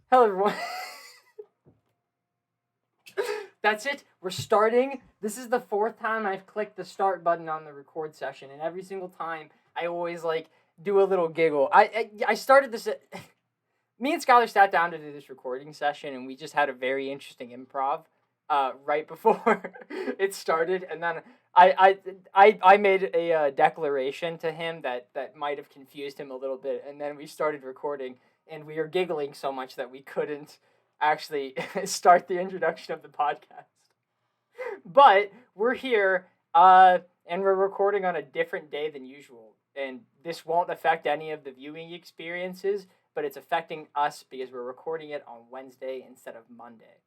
Hello, everyone. That's it. We're starting. This is the fourth time I've clicked the start button on the record session, and every single time I always do a little giggle. I started this. Me and Skylar sat down to do this recording session, and we just had a very interesting improv right before it started, and then I made a declaration to him that might have confused him a little bit, and then we started recording, and we were giggling so much that we couldn't actually start the introduction of the podcast. But we're here, and we're recording on a different day than usual, and this won't affect any of the viewing experiences, but it's affecting us because we're recording it on Wednesday instead of Monday.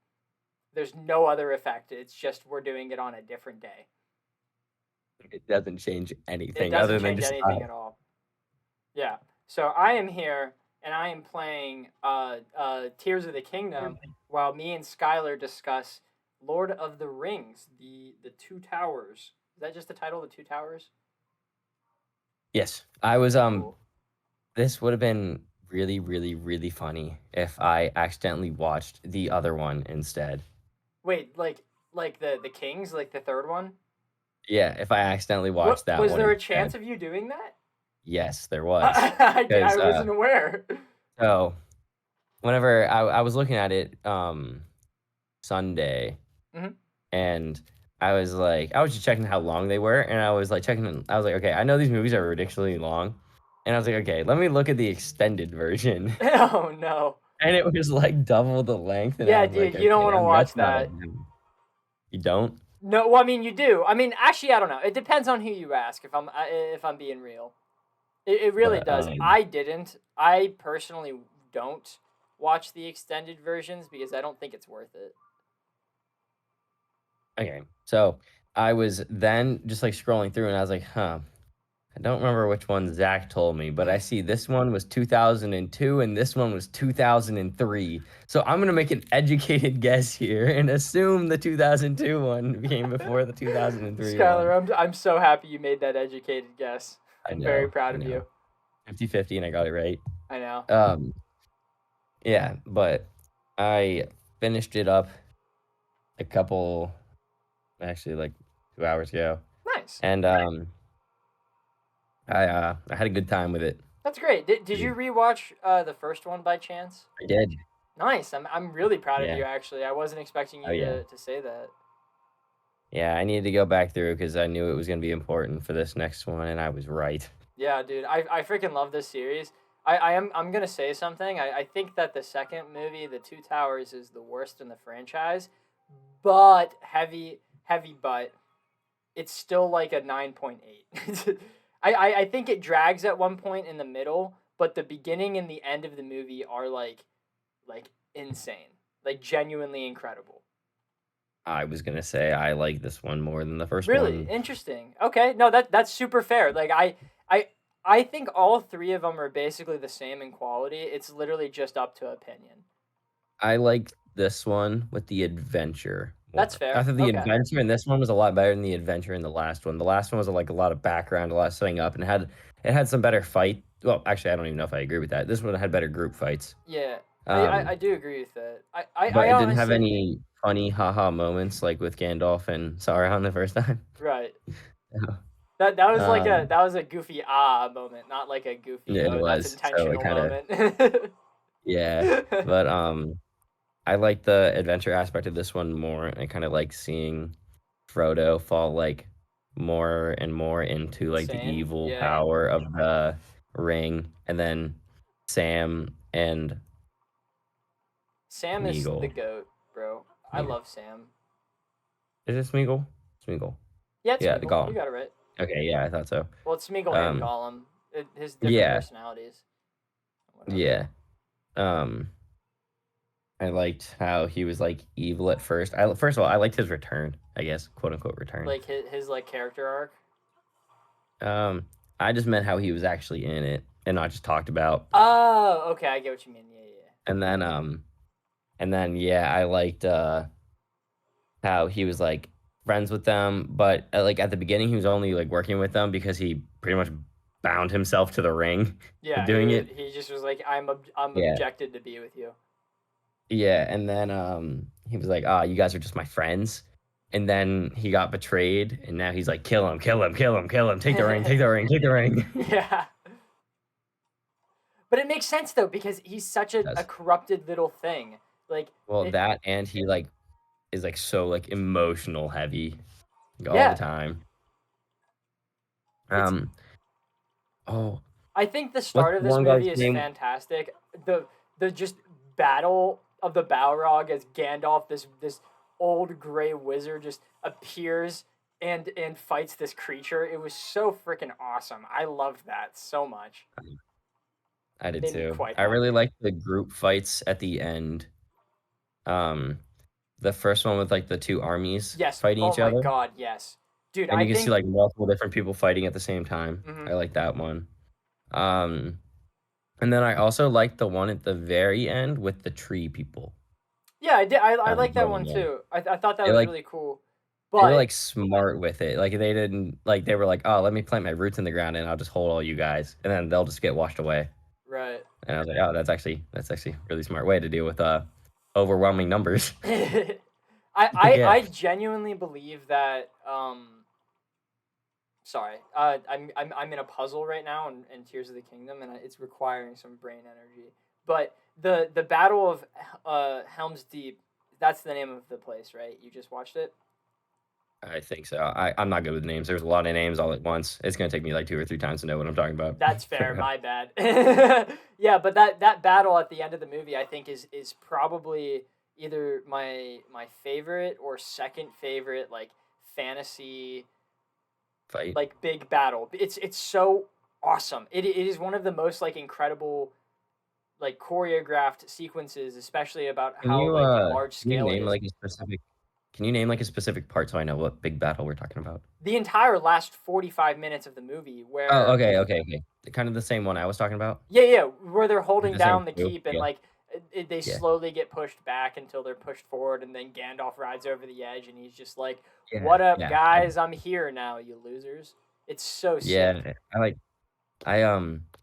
There's no other effect. It's just we're doing it on a different day. It doesn't change anything. It doesn't other than change just anything at all. Yeah. So I am here and I am playing Tears of the Kingdom while me and Skylar discuss Lord of the Rings, the Two Towers. Is that just the title, the Two Towers? Yes, I was Cool. This would have been really, really, really funny if I accidentally watched the other one instead. Wait, like the Kings, like the third one? Yeah, if I accidentally watched that Was one there a instead. chance of you doing that? Yes, there was. I wasn't aware. So whenever I was looking at it Sunday, Mhm. and I was just checking how long they were, and I was like, okay, I know these movies are ridiculously long, and I was like, okay, let me look at the extended version. Oh no. And it was like double the length, and I Yeah, was like, dude, you don't okay, want to that's watch not that. a You don't? No, well, I mean you do. I mean, actually, I don't know. It depends on who you ask. If I'm being real, it really But does. I didn't. I personally don't watch the extended versions because I don't think it's worth it. okay. So I was then just like scrolling through, and I was like, huh. I don't remember which one Zach told me, but I see this one was 2002 and this one was 2003. So I'm gonna make an educated guess here and assume the 2002 one came before the 2003 one. Skylar, I'm so happy you made that educated guess. I I'm very know, proud I of know. you. 50-50, and I got it right. I know. Yeah, but I finished it up a couple, actually like 2 hours ago, Nice. and I had a good time with it. That's great. Did you rewatch the first one by chance? I did. Nice. I'm really proud of Yeah. you. Actually, I wasn't expecting Oh you yeah. to say that. Yeah, I needed to go back through because I knew it was going to be important for this next one, and I was right. Yeah, dude, I freaking love this series. I'm gonna say something. I think that the second movie, The Two Towers, is the worst in the franchise, but heavy but it's still like a 9.8. I think it drags at one point in the middle, but the beginning and the end of the movie are like insane, like genuinely incredible. I was going to say I like this one more than the first Really one. interesting. Okay, no, that's super fair. Like I think all three of them are basically the same in quality. It's literally just up to opinion. I like this one with the adventure That's more. I fair. thought the Okay. adventure in this one was a lot better than the adventure in the last one. The last one was like a lot of background, a lot of setting up, and it had some better fight. Well, actually, I don't even know if I agree with that. This one had better group fights. Yeah, Um, I do agree with that. but I it didn't have honestly any funny haha moments like with Gandalf and Sauron the first time. right. That was like um, a goofy moment, not like a goofy yeah, it that's was. So it intentional kind of moment. yeah. But I like the adventure aspect of this one more. I kind of like seeing Frodo fall like more and more into like the Same. evil Yeah. power of the ring, and then Sam and Sam is the Smeagol. goat, bro. I Smeagol. love Sam. Is it Smeagol? Smeagol. Yeah, it's Yeah, the Smeagol. You Gollum. got it right. Okay, yeah, I thought so. Well, it's Smeagol and Um, Gollum. His different yeah, personalities. Whatever. yeah. Um, I liked how he was like evil at first. First of all, I liked his return, I guess, quote unquote return. Like his like character arc. Um, I just meant how he was actually in it and not just talked about. Oh, okay, I get what you mean. Yeah, yeah. And then yeah, I liked how he was like friends with them, but like at the beginning he was only like working with them because he pretty much bound himself to the ring for Yeah, doing it. he just was like, I'm Yeah, objected to be with you. Yeah, and then he was like, "Ah, you guys are just my friends." And then he got betrayed, and now he's like, "Kill him, kill him, kill him, kill him. Take the ring, take the ring, take the ring." Yeah. But it makes sense though because he's such a Does. corrupted little thing. Like Well, it, that and he like is like so like emotional heavy like, all the yeah, time. it's Um, oh, I think the what's start of the this one guy's movie is name? fantastic. The just battle of the Balrog as Gandalf, this old gray wizard, just appears and fights this creature. It was so freaking awesome. I loved that so much. I did Made me too. quite I really happy. liked the group fights at the end. Um, the first one with like the two armies Yes. fighting Oh each my other, god, yes. Dude, and I you can see think like multiple different people fighting at the same time. mhm. I like that one. Um, and then I also liked the one at the very end with the tree people. Yeah, I did. I That was like that really one nice. too. I thought that They was like really cool. they were But like smart with it. Like they didn't like they were like, oh, let me plant my roots in the ground and I'll just hold all you guys, and then they'll just get washed away. right. And I was like, oh, that's actually a really smart way to deal with overwhelming numbers. I Yeah, genuinely believe that sorry. I'm in a puzzle right now in Tears of the Kingdom, and it's requiring some brain energy. But the Battle of Helm's Deep, that's the name of the place, right? You just watched it. I think so. I'm not good with names. There's a lot of names all at once. It's gonna take me like 2 or 3 times to know what I'm talking about. That's fair. My bad. Yeah, but that battle at the end of the movie, I think, is probably either my favorite or second favorite like fantasy Fight. like big battle. It's so awesome. It is one of the most like incredible like choreographed sequences, especially about Can how you like uh large can you scale it name is. like a specific can you name like a specific part so I know what big battle we're talking about? The entire last 45 minutes of the movie Oh, where okay, okay, okay. Kind of the same one I was talking about. yeah, where they're Is it holding the same down the group? keep and Yeah, like they yeah, slowly get pushed back until they're pushed forward and then Gandalf rides over the edge and he's just like, yeah, "What up, yeah. guys? I'm here now, you losers." It's so sick. Yeah,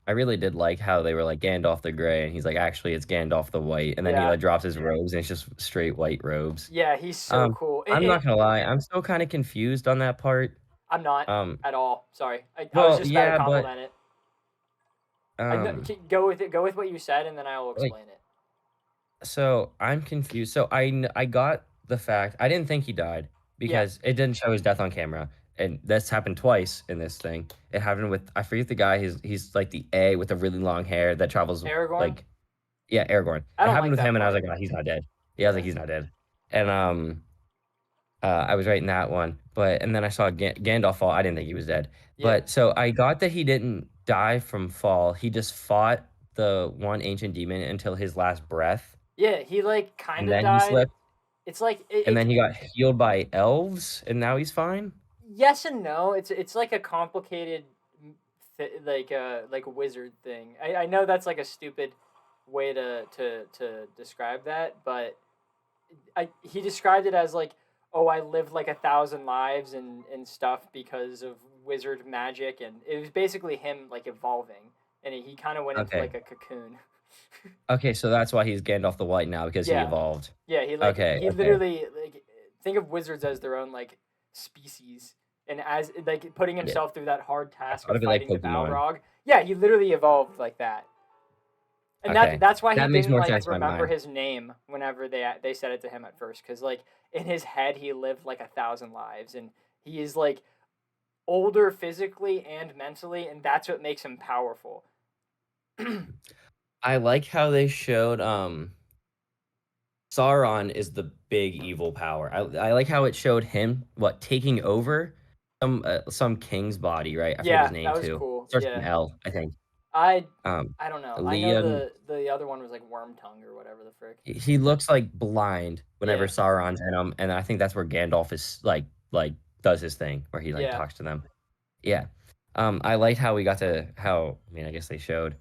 I really did like how they were like Gandalf the Gray, and he's like, actually, it's Gandalf the White, and then he Yeah. like drops his robes, and it's just straight white robes. Yeah, he's so cool. I'm not gonna lie, I'm still kind of confused on that part. I'm not Um, at all. Sorry. I was well, just about to yeah, but compliment it. I know, um, go with it. Go with what you said, and then I will like, explain it. so I'm confused. So I got the fact I didn't think he died Yeah, because it didn't show his death on camera, and this happened twice in this thing. It happened with I forget the guy. He's like the A with the really long hair that travels Aragorn. like yeah, Aragorn. I It don't happened like with that him, and I was part. like, oh, he's not dead. Yeah, I was like, Yeah, he's not dead. And I was right in that one, but and then I saw Gandalf fall. I didn't think he was dead, yeah, but so I got that he didn't die from fall. He just fought the one ancient demon until his last breath, yeah. He like kind and of then he died. slipped, It's like and then he got healed by elves, and now he's fine. yes and no. It's like a complicated, like a wizard thing. I know that's like a stupid way to describe that, but he described it as like, oh, I lived like 1,000 lives and stuff because of wizard magic, and it was basically him like evolving, and he kind of went into Okay, like a cocoon. okay, so that's why he's Gandalf the White now because he Yeah, evolved. yeah. Okay, He okay, literally like think of wizards as their own like species, and as like putting I get it. himself through that hard I task thought of of it like fighting the Pokemon. Balrog. Yeah, he literally evolved like that. And Okay, that's why he that makes didn't more like sense in my remember mind. his name whenever they said it to him at first, because like in his head he lived like 1,000 lives, and he is like older physically and mentally, and that's what makes him powerful. I like how they showed Sauron is the big evil power. I like how it showed him what taking over some king's body, right? I forget his Yeah, that name was too. cool. Starts with Yeah, an L, I think. I Um, I don't know. I know Leon. the other one was like Worm Tongue or whatever the frick. He looks like blind whenever Yeah, Sauron's in him, and I think that's where Gandalf is like does his thing where he like yeah. talks to them. Yeah. I liked how we got to how I mean I guess they showed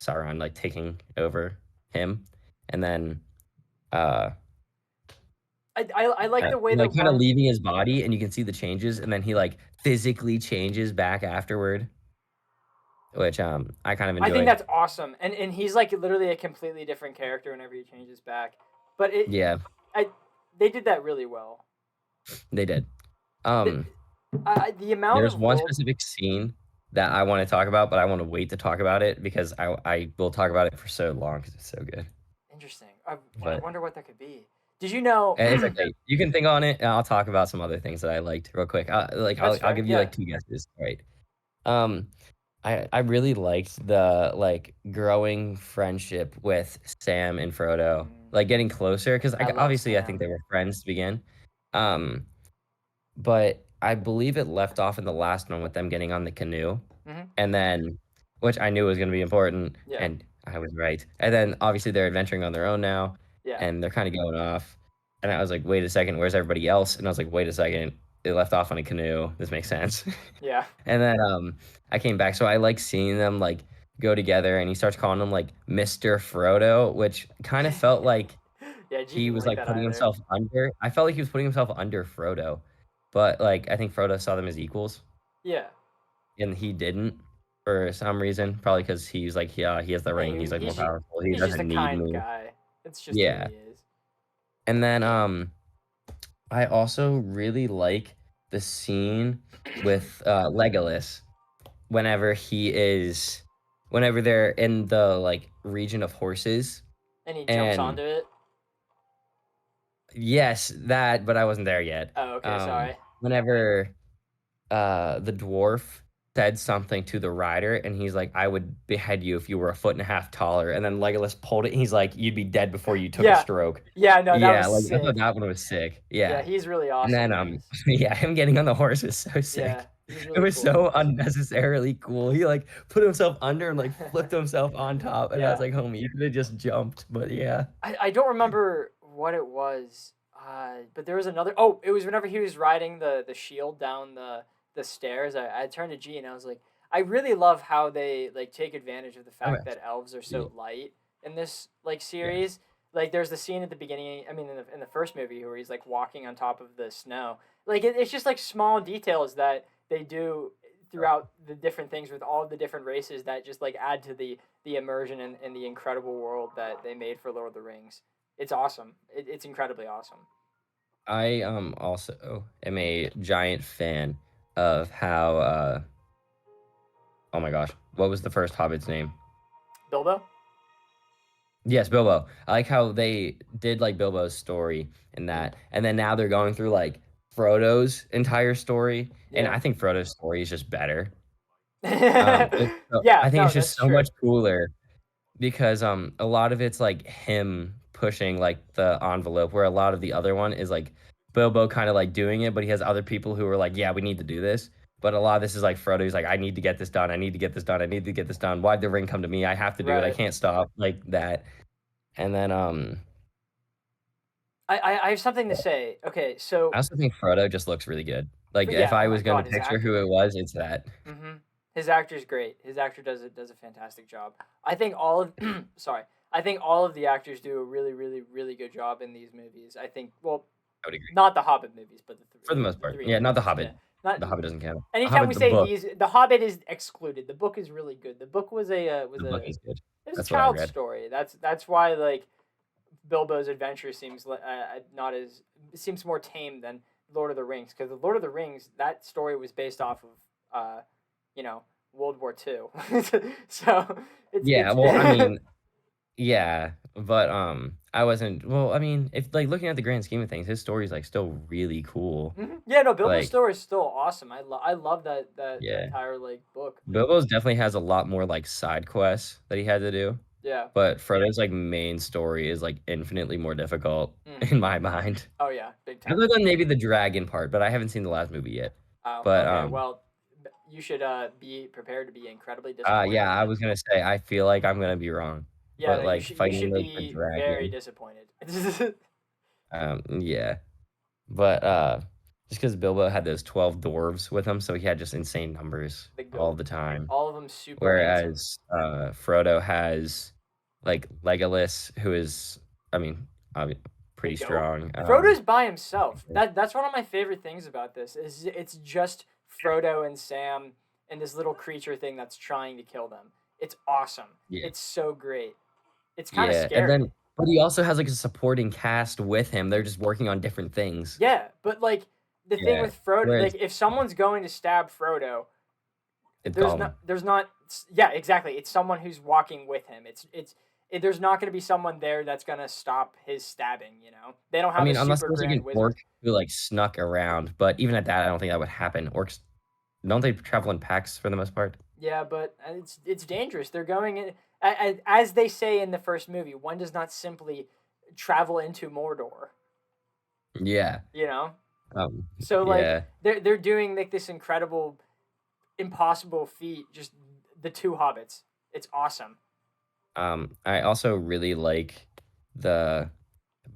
Sauron like taking over him, and then uh I like the way like that kind of Worm. leaving his body, and you can see the changes, and then he like physically changes back afterward, which I kind of I think enjoyed. that's awesome, and he's like literally a completely different character whenever he changes back. But Yeah, I, they did that really well. they did. The, Um, the amount there's of one world. specific scene that I want to talk about, but I want to wait to talk about it because I will talk about it for so long because it's so good. Interesting. I But wonder what that could be. Did you know? it's okay. You can think on it, and I'll talk about some other things that I liked real quick. That's I'll fair. give you Yeah. like two guesses. Right. Um, I really liked the like growing friendship with Sam and Frodo, Mm, like getting closer because I love obviously I think Sam. they were friends to begin. Um, but I believe it left off in the last one with them getting on the canoe, Hmm. and then which I knew was going to be important, Yeah. and I was right. And then obviously they're adventuring on their own now, Yeah. and they're kind of going off. And I was like, wait a second, where's everybody else? And I was like, wait a second, it left off on a canoe. This makes sense. Yeah. And then I came back, so I like seeing them like go together, and he starts calling him like Mr. Frodo, which kind of felt like Yeah. G he didn't was like like that putting either. himself under. I felt like he was putting himself under Frodo, but like I think Frodo saw them as equals, Yeah. and he didn't for some reason. Probably because he's like, yeah, he has the Yeah. ring. He's like more He's powerful. He he's just a doesn't need kind me. guy. It's just who Yeah. he is. And then I also really like the scene with Legolas whenever he is whenever they're in the like region of horses. And he jumps And onto it. yes, that, but I wasn't there yet. Oh, okay. Sorry. Whenever the dwarf said something to the rider, and he's like, I would behead you if you were a foot and a half taller. And then Legolas pulled it, and he's like, you'd be dead before you took a Yeah. stroke. Yeah. No, that Yeah, was like I thought sick. that one was sick. Yeah, Yeah. he's really And awesome then in this. yeah, him getting on the horse was so Yeah, sick. he's It really was cool. so unnecessarily cool. He like put himself under and like flipped himself on top, and I was Yeah. like, homie, you could have just jumped. But yeah. I don't remember what it was, but there was another. Oh, it was whenever he was riding the shield down the stairs. I turned to G and I was like, I really love how they like take advantage of the Okay. fact that elves are Yeah. so light in this like Yeah. series. Like there's the scene at the beginning. I mean, in the first movie where he's like walking on top of the snow. Like it's just like small details that they do throughout the different things with all the different races that just like add to the immersion and the incredible world that they made for Lord of the Rings. It's awesome. It's incredibly awesome. I also am a giant fan of how oh my gosh, what was the first Hobbit's name? Bilbo? Yes, Bilbo. I like how they did like Bilbo's story in Mm. that, and then now they're going through like Frodo's entire story, and Yeah. I think Frodo's story is just better. Yeah, I think no, it's just that's so true. much cooler because a lot of it's like him pushing like the envelope, where a lot of the other one is like Bilbo kind of like doing it, but he has other people who are like, yeah, we need to do this. But a lot of this is like Frodo. He's like, I need to get this done. I need to get this done. I need to get this done. Why'd the ring come to me? I have to do it. I Right. can't stop like that. And then I have something to say. Okay, I so also think Frodo just looks really good. Like if yeah, oh I my was going god, to his picture who acting. it was, it's that. Hmm. His actor's great. His actor does a fantastic job. I think all of sorry. I think all of the actors do a really, really, really good job in these movies. I think well, I would agree not the Hobbit movies, but for the most the part. three Yeah, not the movies. Hobbit. Yeah, not. The Hobbit doesn't count. The Anytime Hobbit, we the say book. these, the Hobbit is excluded. The book is really good. The book was The book a is good. it was a That's what I child's read. story. That's why like Bilbo's adventure seems not as seems more tame than Lord of the Rings because the Lord of the Rings that story was based off of you know World War II. So Yeah, it's well, I mean, yeah, but I wasn't. Well, I mean, if like looking at the grand scheme of things, his story's like still really cool. Mhm. Yeah, no, Bilbo's Like, story is still awesome. I love that yeah, entire like book. Bilbo's definitely has a lot more like side quests that he had to do. Yeah. But Frodo's like main story is like infinitely more difficult Mm. in my mind. Oh yeah, big time. Other than maybe the dragon part, but I haven't seen the last movie yet. Oh, But okay. Well, you should be prepared to be incredibly yeah, disappointed I then. was gonna say I feel like I'm gonna be wrong. Yeah, no, But like you fighting should like the be very dragon, disappointed. yeah. But just because Bilbo had those 12 dwarves with him, so he had just insane numbers The all goat. the time. All of them super handsome. Whereas Frodo has like Legolas, who is, I mean, The pretty goat. strong. Frodo's by himself. That's one of my favorite things about this. Is it's just Frodo and Sam and this little creature thing that's trying to kill them. It's awesome. Yeah. It's so great. It's kind of Yeah, and then scary. But he also has like a supporting cast with him. They're just working on different things. Yeah, but like the thing Yeah. with Frodo, Whereas like if someone's going to stab Frodo, it's Gollum. there's not yeah, exactly. It's someone who's walking with him. There's not going to be someone there that's going to stop his stabbing, you know. They don't I have a mean, unless super there's like grand an wizard. orc who like snuck around, but even at that, I don't think that would happen. Orcs don't they travel in packs for the most part? Yeah, but it's dangerous. They're going in as they say in the first movie, one does not simply travel into Mordor, Yeah. you know? Um, So like yeah. they're doing like this incredible impossible feat, just the two hobbits. It's awesome. I also really like the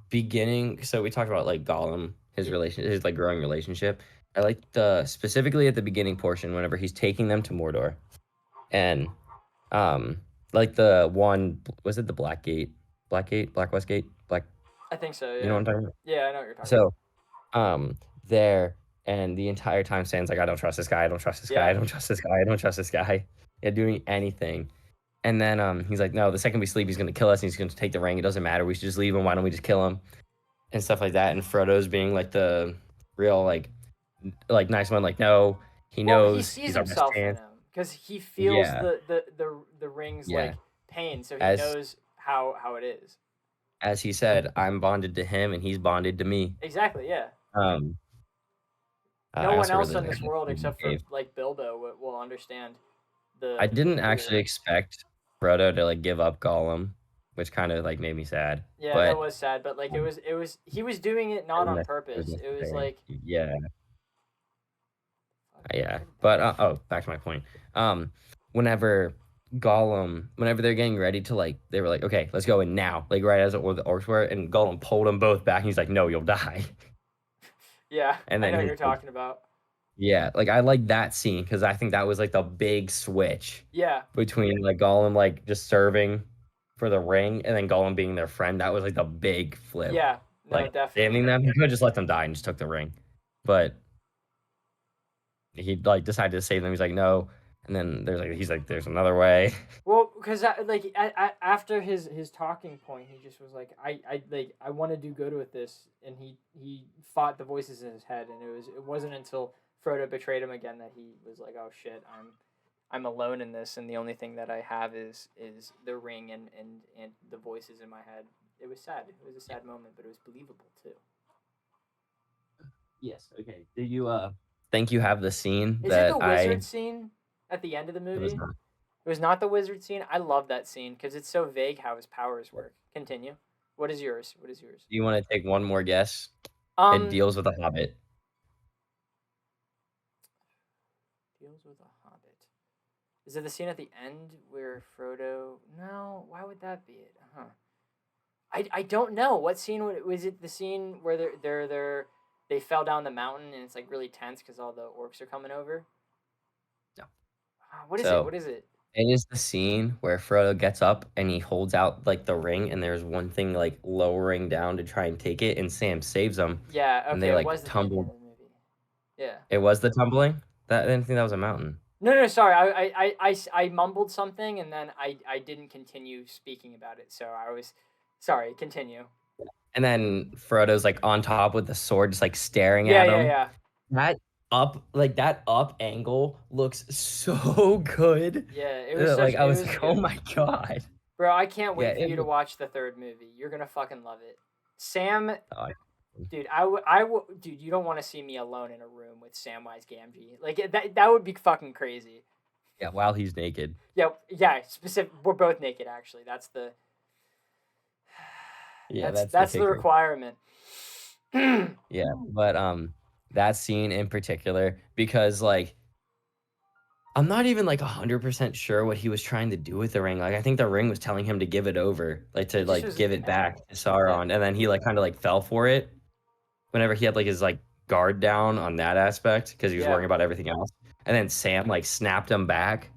beginning. So we talked about like Gollum, Yeah, his like growing relationship. I like the specifically at the beginning portion whenever he's taking them to Mordor, and um, like the one was it the Black Gate, Black West Gate, Black. I think so, You know what yeah. I'm talking about? Yeah, I know what you're talking about. So there, and the entire time Sam's like, I don't trust this guy, I don't trust this guy, I Yeah. don't trust this guy, I don't trust this guy. Yeah, doing anything. And then he's like, no, the second we sleep, he's gonna kill us and he's gonna take the ring. It doesn't matter. We should just leave him. Why don't we just kill him? And stuff like that. And Frodo's being like the real like nice one, like, no, he Well, he knows sees he's our best himself in chance. him because he feels Yeah, the ring's yeah. like pain, so he As knows how it is. as he said, I'm bonded to him and he's bonded to me. Exactly, yeah. Um, No I one also else really on like this world that scene in except the for cave. like Bilbo will understand I the didn't the ring. actually expect Frodo to like give up Gollum, which kind of like made me sad. Yeah, that But was sad, but like um, it was he was doing it it not was on it was purpose. It was necessary. like Yeah, fuck, yeah. where did that But go? back to my point. Um, whenever they're getting ready to like, they were like, okay, let's go in now, like right as the orcs were, and Gollum pulled them both back, and he's like, no, you'll die. Yeah, And I then know what he's you're like, talking about. yeah, like I like that scene because I think that was like the big switch Yeah, between like Gollum like just serving for the ring and then Gollum being their friend. That was like the big flip. yeah, no, Like damning definitely. them, he could just let them die and just took the ring, but he like decided to save them. He's like, no, and then he's like, there's another way. Well, because like after his talking point, he just was like, I want to do good with this, and he fought the voices in his head, and it wasn't until Frodo betrayed him again that he was like, oh shit, I'm alone in this, and the only thing that I have is the ring and the voices in my head. It was sad. It was a sad moment, but it was believable too. Yes. Okay. Do you think you have the scene Is it the that wizard scene at the end of the it was movie? not? It was not the wizard scene. I love that scene because it's so vague how his powers work. Continue. What is yours? What is yours? Do you want to take one more guess? It Um, deals with a hobbit. deals with a hobbit. Is it the scene at the end where Frodo? No, why would that be it? Huh. I don't know. What scene was it? The scene where they fell down the mountain and it's like really tense because all the orcs are coming over. No. What is it? So What is it? it is the scene where Frodo gets up and he holds out like the ring, and there's one thing like lowering down to try and take it, and Sam saves them, Yeah. and Okay. they It like was the end of tumbled. the movie. Yeah. It was the tumbling. That I didn't think that was a mountain. No, no, sorry. I mumbled something and then I didn't continue speaking about it. So I was sorry. Continue. And then Frodo's like on top with the sword, just like staring Yeah, at yeah, him. yeah, That that up angle looks so good. yeah. It was such. Like I It was was like, oh good, my god. bro. I can't Yeah, wait for it you to was. watch the third movie. You're gonna fucking love it. Sam, Oh, dude. Dude. You don't want to see me alone in a room with Samwise Gamgee. Like that would be fucking crazy. yeah, while he's naked. Yeah, yeah. Specific. We're both naked. Actually, that's the. Yeah, that's the That's the kicker. requirement. Yeah, but that scene in particular, because like I'm not even like 100% sure what he was trying to do with the ring. Like I think the ring was telling him to give it over, like to It just like was. give it back to Yeah. Sauron, and then he like kind of like fell for it whenever he had like his like guard down on that aspect because he was Yeah. worrying about everything else. And then Sam like snapped him back,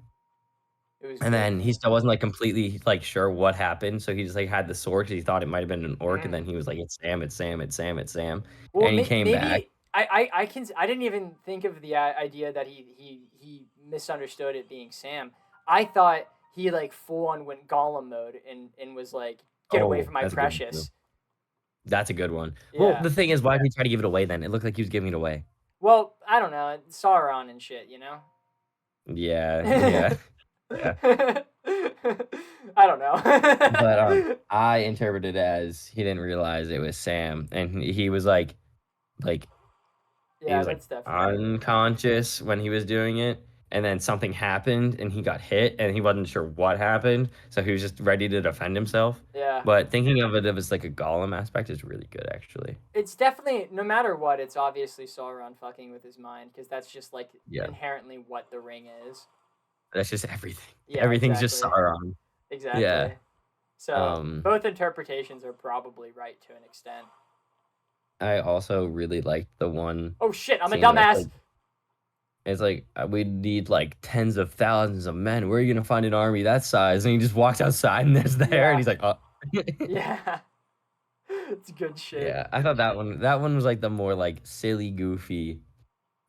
It was and good. then he still wasn't like completely like sure what happened, so he just like had the sword because he thought it might have been an orc, and Mhm. then he was like, "It's Sam, it's Sam, it's Sam, it's Sam," Well, and he came back. maybe I didn't even think of the idea that he misunderstood it being Sam. I thought he like full on went Gollum mode and was like Get away Oh, from my that's a good one too. precious. That's a good one. Well, Yeah. the thing is, why did he try to give it away then? It looked like he was giving it away. Well, I don't know. Sauron and shit, you know? Yeah, yeah, yeah. I don't know. But I interpreted it as he didn't realize it was Sam, and he was like he Yeah, was like that's definitely it. unconscious when he was doing it, and then something happened, and he got hit, and he wasn't sure what happened, so he was just ready to defend himself. Yeah. But thinking of it as like a Gollum aspect is really good, actually. It's definitely, no matter what, it's obviously Sauron fucking with his mind, because that's just like Yeah, inherently what the ring is. that's just everything. Yeah, Everything's just exactly. Sauron. Yeah. Exactly. So Um, both interpretations are probably right to an extent. I also really liked the one Oh shit, I'm a scene where dumbass. it's like we need like tens of thousands of men. Where are you gonna find an army that size? And he just walks outside and there's there, and Yeah. he's like, oh. Yeah. It's good shit. Yeah, I thought that one was like the more like silly, goofy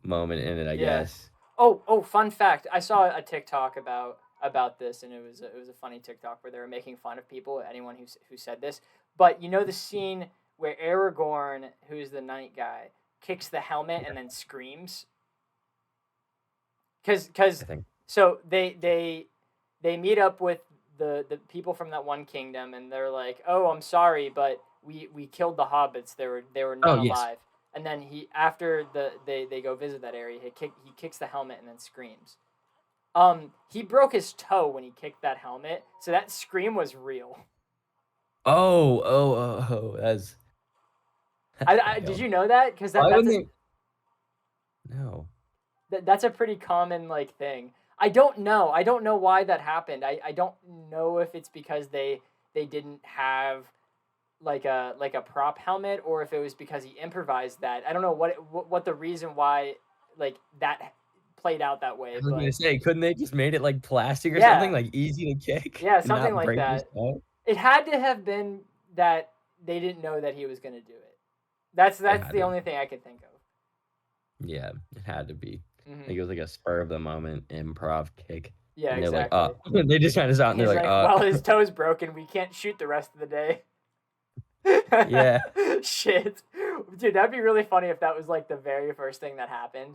moment in it, I Yeah. guess. Oh, fun fact. I saw a TikTok about this, and it was a funny TikTok where they were making fun of people, anyone who said this. But you know the scene where Aragorn, who's the knight guy, kicks the helmet and then screams? Cuz I think. so they meet up with the people from that one kingdom, and they're like, "Oh, I'm sorry, but we killed the hobbits. There were Oh none yes. alive." And then after they go visit that area, he kicks the helmet and then screams. He broke his toe when he kicked that helmet, so that scream was real. That's I did wild. you know that? Because Why wouldn't they? No. that's a pretty common like thing. I don't know. I don't know why that happened. I don't know if it's because they didn't have like a prop helmet, or if it was because he improvised that. I don't know what the reason why like that played out that way, I was gonna but say, couldn't they just made it like plastic or something, yeah, like easy to kick yeah, and something not like break his that. toe? It had to have been that they didn't know that he was gonna do it. That's It that's had the to. only thing I could think of. Yeah, it had to be. Hmm. Like it was like a spur of the moment improv kick, Yeah, and they're like, exactly. they just kind of out and they're He's like, like, well, his toe's broken. We can't shoot the rest of the day. yeah. Shit. Dude, that'd be really funny if that was like the very first thing that happened.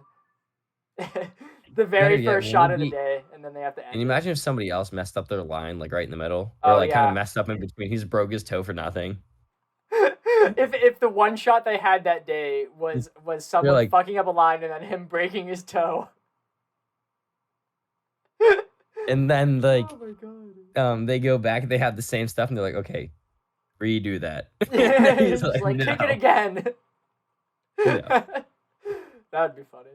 The Better very yet, first wouldn't shot it of the be? day, and then they have to Can end you it. imagine if somebody else messed up their line, like right in the middle, or Oh like kind of yeah. messed up in between? He just broke his toe for nothing. If the one shot they had that day was They're someone like, fucking up a line and then him breaking his toe. and then like, Oh my god. they go back, they have the same stuff, and they're like, okay, redo that. And he's Just like, like kick it no, again. no. That would be funny.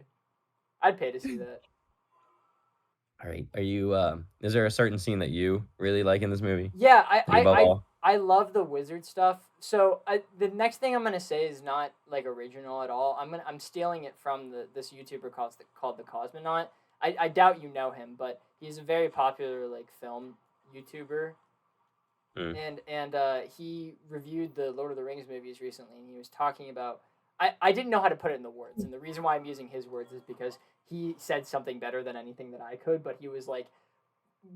I'd pay to see that. All right, are you? Is there a certain scene that you really like in this movie, Yeah, like above all? I love the wizard stuff. So the next thing I'm gonna say is not like original at all. I'm stealing it from this YouTuber called the Cosmonaut. I doubt you know him, but he's a very popular like film YouTuber, Mm. and he reviewed the Lord of the Rings movies recently, and he was talking about. I didn't know how to put it in the words, and the reason why I'm using his words is because he said something better than anything that I could. But he was like,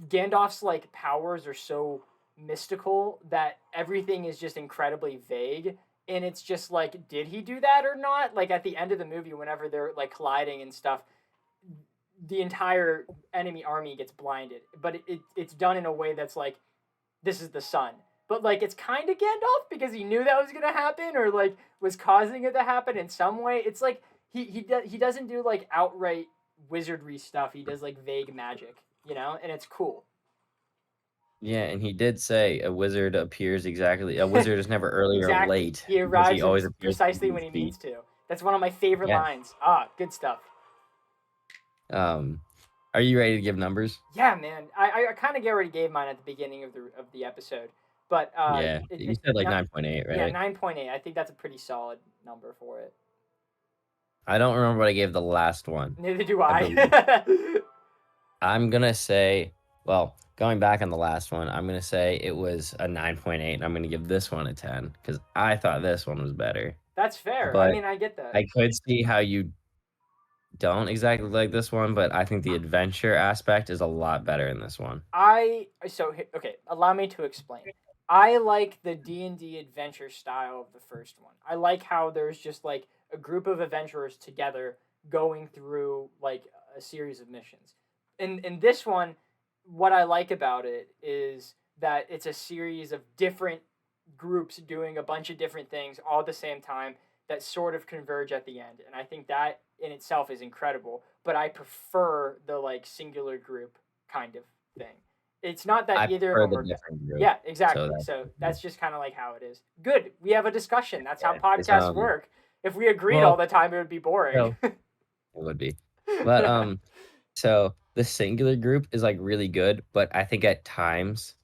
Gandalf's like powers are so mystical that everything is just incredibly vague, and it's just like, did he do that or not? Like at the end of the movie, whenever they're like colliding and stuff, the entire enemy army gets blinded, but it's done in a way that's like, this is the sun, but like it's kind of Gandalf because he knew that was gonna happen, or like was causing it to happen in some way. It's like he doesn't do like outright wizardry stuff. He does like vague magic, and it's cool. Yeah, and he did say a wizard appears exactly. A wizard is never early or Exactly. late He because he arrives always appears when precisely he when he speaks. means to. That's one of my favorite Yeah. lines. Ah, good stuff. Um, are you ready to give numbers? Yeah, man. I kind of already gave mine at the beginning of the episode, but Yeah, you said like 9.8, yeah, right? 9.8. I think that's a pretty solid number for it. I don't remember what I gave the last one. Neither do I believe. I. I'm gonna say, well, going back on the last one, I'm gonna say it was a 9.8, and I'm gonna give this one a 10 because I thought this one was better. That's fair. I But mean, I get that. I could see how you don't exactly like this one, but I think the adventure aspect is a lot better in this one. Okay, allow me to explain. I like the D&D adventure style of the first one. I like how there's just like a group of adventurers together going through like a series of missions. In this one, what I like about it is that it's a series of different groups doing a bunch of different things all at the same time that sort of converge at the end. And I think that in itself is incredible, but I prefer the like singular group kind of thing. It's not I that either of prefer them the are bad. different group. Yeah, So exactly. that's So that's just kind of like how it is. Good. We have a discussion. That's how yeah. It's podcasts work. If we agreed all well, the time, it would be boring. so it would be. But so the singular group is like really good, but I think at times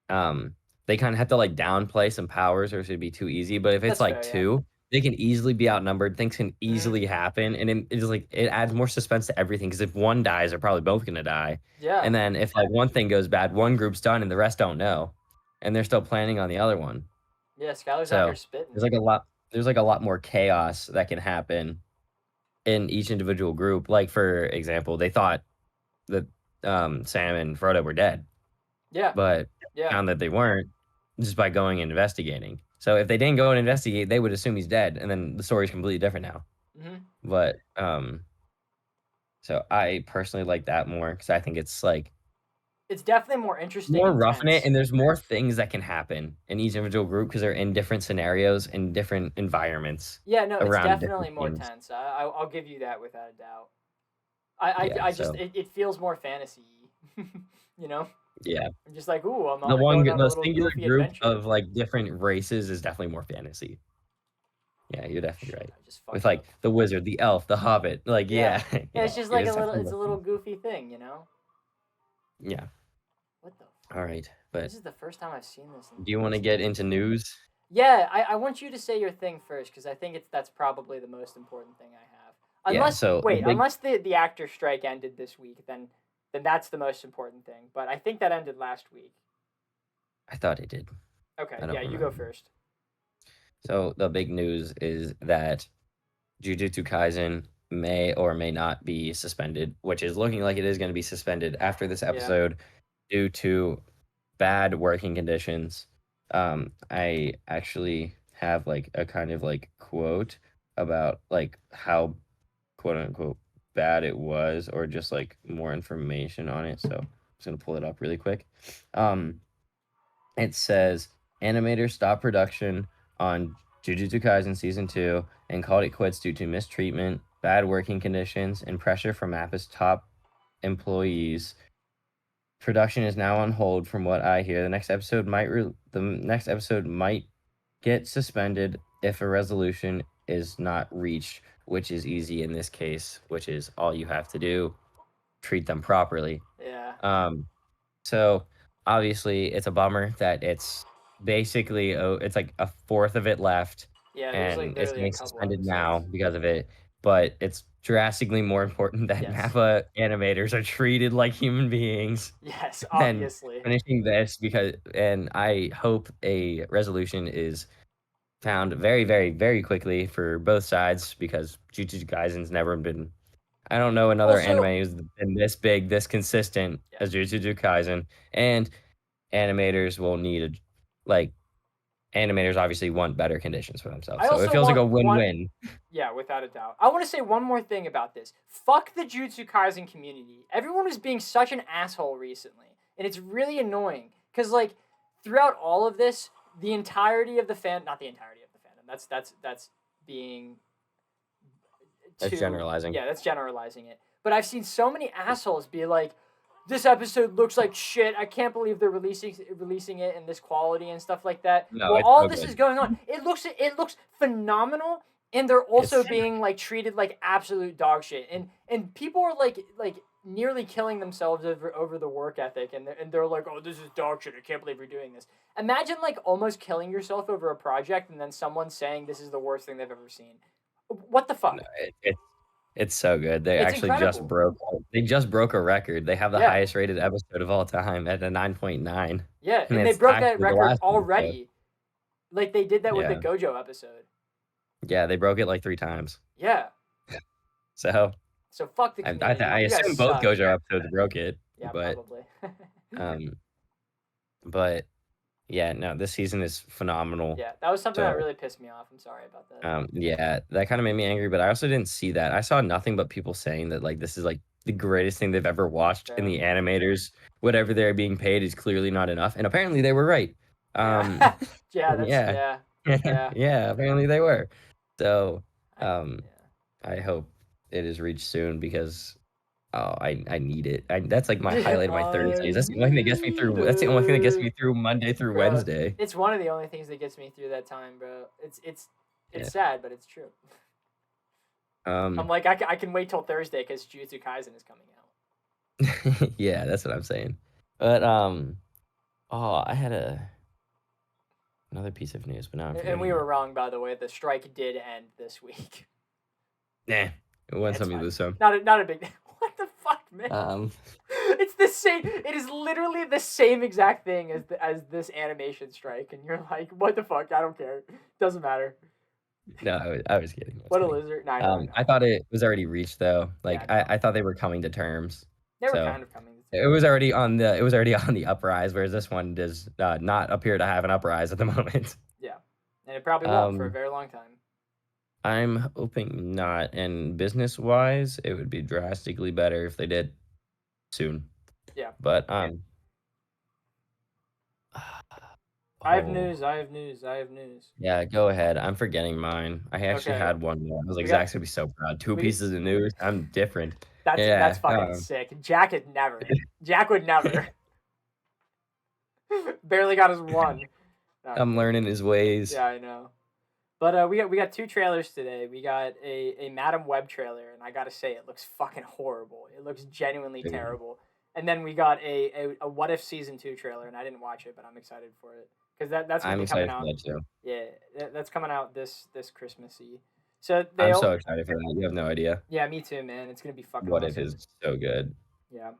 um they kind of have to like downplay some powers or it should be too easy. But if it's That's like fair, yeah. two, they can easily be outnumbered. Things can Mhm. easily happen, and it's like it adds more suspense to everything. Because if one dies, they're probably both gonna die. Yeah. And then if like one thing goes bad, one group's done and the rest don't know, and they're still planning on the other one. Yeah, Skylar's out here So spitting. there's like a lot. There's like a lot more chaos that can happen in each individual group. Like for example, they thought that Sam and Frodo were dead, Yeah. but Yeah. found that they weren't just by going and investigating. So if they didn't go and investigate, they would assume he's dead, and then the story's completely different now. Mhm. But so I personally like that more because I think it's like It's definitely more interesting more and rough in it, tense. and there's more things that can happen in each individual group because they're in different scenarios and different environments Yeah, no, it's around definitely different more themes. tense. I'll give you that without a doubt. Yeah, I just so it feels more fantasy. You know, yeah, I'm just like, ooh, I'm the going on a the little singular goofy group adventure. of like different races is definitely more fantasy. Yeah, you're definitely Shit, right. I just With fucked like up. the wizard, the elf, the hobbit, like Yeah, yeah, yeah, yeah, it's just like it's definitely it's more a little fun. goofy thing, you know. Yeah. What the All fuck? right, but This is the first time I've seen this do you in want to this get game. into news? Yeah, I want you to say your thing first because I think that's probably the most important thing I have. Yeah. Unless So the wait, big, unless the actor strike ended this week, then that's the most important thing. But I think that ended last week. I thought it did. Okay, I yeah, don't you go remember. first. So the big news is that Jujutsu Kaisen may or may not be suspended, which is looking like it is going to be suspended after this Yeah, episode due to bad working conditions. I actually have like a kind of like quote about like how quote unquote bad it was, or just like more information on it. So I'm just gonna pull it up really quick. Um, it says animators stopped production on Jujutsu Kaisen season 2 and called it quits due to mistreatment, bad working conditions, and pressure from Appa's top employees. Production is now on hold from what I hear. The next episode might get suspended if a resolution is not reached, which is easy in this case, which is all you have to do, treat them properly. yeah, Um, so obviously it's a bummer that it's basically it's like a fourth of it left yeah. There's like and it's literally a getting couple suspended now episodes. because of it. But it's drastically more important that Yes, Nappa animators are treated like human beings yes, than obviously. finishing this, because and I hope a resolution is found very, very, very quickly for both sides, because Jujutsu Kaisen's never been. I don't know another anime Also, who's been this big, this consistent yeah. as Jujutsu Kaisen, and animators will need like animators obviously want better conditions for themselves. I So it also feels like a want one. win-win. Yeah, without a doubt. I want to say one more thing about this. Fuck the Jujutsu Kaisen community. Everyone is being such an asshole recently, and it's really annoying because like throughout all of this, the entirety of the not the entirety of the fandom. That's being That's too generalizing. yeah, that's generalizing it. But I've seen so many assholes be like, this episode looks like shit. I can't believe they're releasing it in this quality and stuff like that. No, While it's all so this is good. going on, it looks phenomenal, and they're also It's being like treated like absolute dog shit. And people are like nearly killing themselves over the work ethic, and they're like, oh, this is dog shit. I can't believe you're doing this. Imagine like almost killing yourself over a project, and then someone saying this is the worst thing they've ever seen. What the no, fuck? it's so good. They It's actually incredible. just broke a record. They have the Yeah. highest rated episode of all time at a 9.9, Yeah, and and they it's broke that actually the record last episode. already. Like they did that with the Yeah, Gojo episode. yeah, they broke it like 3 times. Yeah. So So fuck the community. I You guys assume both suck. Gojo episodes broke it, Yeah, but probably. um, but Yeah, no, this season is phenomenal. Yeah, that was something that So, really pissed me off. I'm sorry about that. yeah, that kind of made me angry, but I also didn't see that. I saw nothing but people saying that like this is like the greatest thing they've ever watched, and Bro. the animators, whatever they're being paid, is clearly not enough. And apparently they were right. Yeah. Yeah, that's Yeah, yeah. Yeah. yeah, apparently they were. So, um, Yeah. I hope it is reached soon because I need it. That's like my highlight of my I Thursdays. That's the only thing that gets me need through. That's the only thing that gets it. me through Monday through Bro, Wednesday. it's one of the only things that gets me through that time, bro. Yeah. It's sad, but it's true. I'm Um. like I can wait till Thursday because Jujutsu Kaisen is coming out. Yeah, that's what I'm saying. But oh, I had another piece of news, but now I'm And we forgetting were it. wrong, by the way. The strike did end this week. Nah, it won It's some, you fine. lose some. Not a big. What the fuck, man? Um, It's the same. It is literally the same exact thing as this animation strike, and you're like, what the fuck? I don't care. Doesn't matter. no, I was kidding. I was What a kidding. loser. No, I know. I thought it was already reached though. Yeah, Like no. I thought they were coming to terms. They were So kind of coming to it was already on the uprise, whereas this one does not appear to have an uprise at the moment. Yeah, and it probably won't for a Um, very long time. I'm hoping not. And business wise, it would be drastically better if they did soon. Yeah. But I have oh news. I have news. I have news. yeah, go ahead. I'm forgetting mine. I actually Okay, had one more. I was like, we got Zach's gonna be so proud. Two we. pieces of news. I'm different. That's Yeah. fucking sick. Jack had never. Jack would never. Barely got his one. No, I'm I'm kidding. learning his ways. Yeah, I know. But we got two trailers today. We got a Madam Web trailer, and I gotta say, it looks fucking horrible. It looks genuinely Dude, terrible. And then we got a What If Season 2 trailer, and I didn't watch it, but I'm excited for it because that's gonna I'm be coming excited for out. that too. Yeah, that's coming out this Christmassy. So I'm they'll. so excited for that. You have no idea. Yeah, me too, man. It's gonna be fucking What if awesome. is so good. Yeah.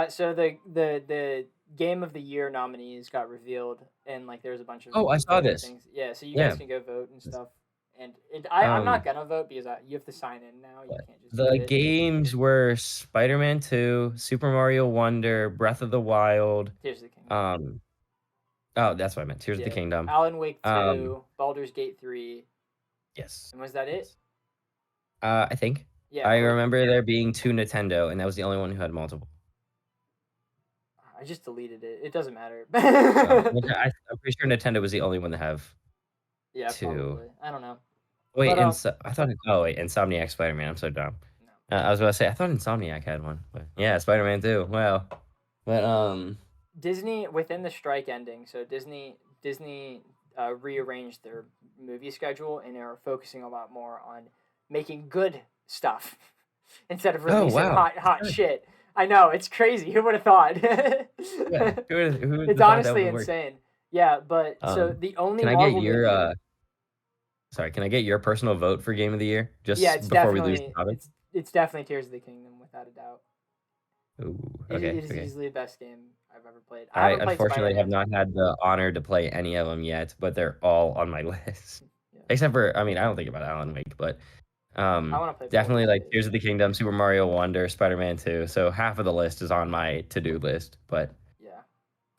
So the Game of the Year nominees got revealed, and like there's a bunch of Oh, I saw voting this. things. Yeah, so you guys Yeah. can go vote and stuff. And I'm not Um, gonna vote because you have to sign in now. You but can't just do the it. games were Spider-Man 2, Super Mario Wonder, Breath of the Wild. Tears of the Kingdom. Um, oh, that's what I meant. Tears of the Yeah. Kingdom. Alan Wake Um, 2, Baldur's Gate 3, yes. and was that it? Yes. I think Yeah. I remember there being two Nintendo, and that was the only one who had multiple. I just deleted it. It doesn't matter. I'm pretty sure Nintendo was the only one to have Yeah, two. probably. I don't know. Wait, But and I thought. Oh wait, Insomniac Spider-Man. I'm so dumb. no. I was about to say I thought Insomniac had one, but yeah, Spider-Man too. Wow. But Disney within the strike ending. So Disney rearranged their movie schedule and are focusing a lot more on making good stuff instead of oh releasing wow, hot good. shit. I know, it's crazy. Who would have thought? Yeah, who would It's have thought that honestly would work? insane. Yeah, but so the only Can I get Marvel your movie. Sorry, can I get your personal vote for Game of the Year Yeah, just it's before we lose the definitely topic? it's definitely Tears of the Kingdom without a doubt. Ooh, It okay, is okay. easily the best game I've ever played. I I haven't played unfortunately have Spider-Man. not had the honor to play any of them yet, but they're all on my list. Yeah. Except for, I mean, I don't think about Alan Wake, but I want to play definitely Baldur's like Gate. Tears of the Kingdom, Super Mario Wonder, Spider-Man 2. So half of the list is on my to-do list, but Yeah.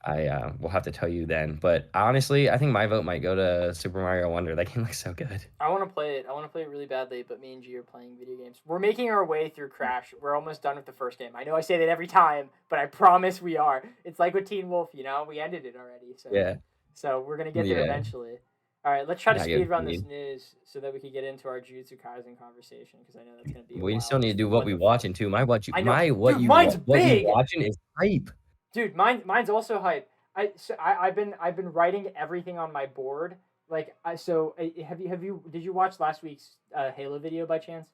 I will have to tell you then. But honestly, I think my vote might go to Super Mario Wonder. That game looks so good. I want to play it. I want to play it really badly, but me and G are playing video games. We're making our way through Crash. We're almost done with the first game. I know I say that every time, but I promise we are. It's like with Teen Wolf, you know? We ended it already. Yeah. So we're going to get there Yeah. eventually. All right, let's try to Not good speed run for this me. news so that we can get into our Jujutsu Kaisen conversation because I know that's going to be a We while. still need to do what we watching too. My what you I know. what Dude, you mine's what you big. watching is hype. Dude, mine's also hype. I've been writing everything on my board. Like did you watch last week's Halo video by chance?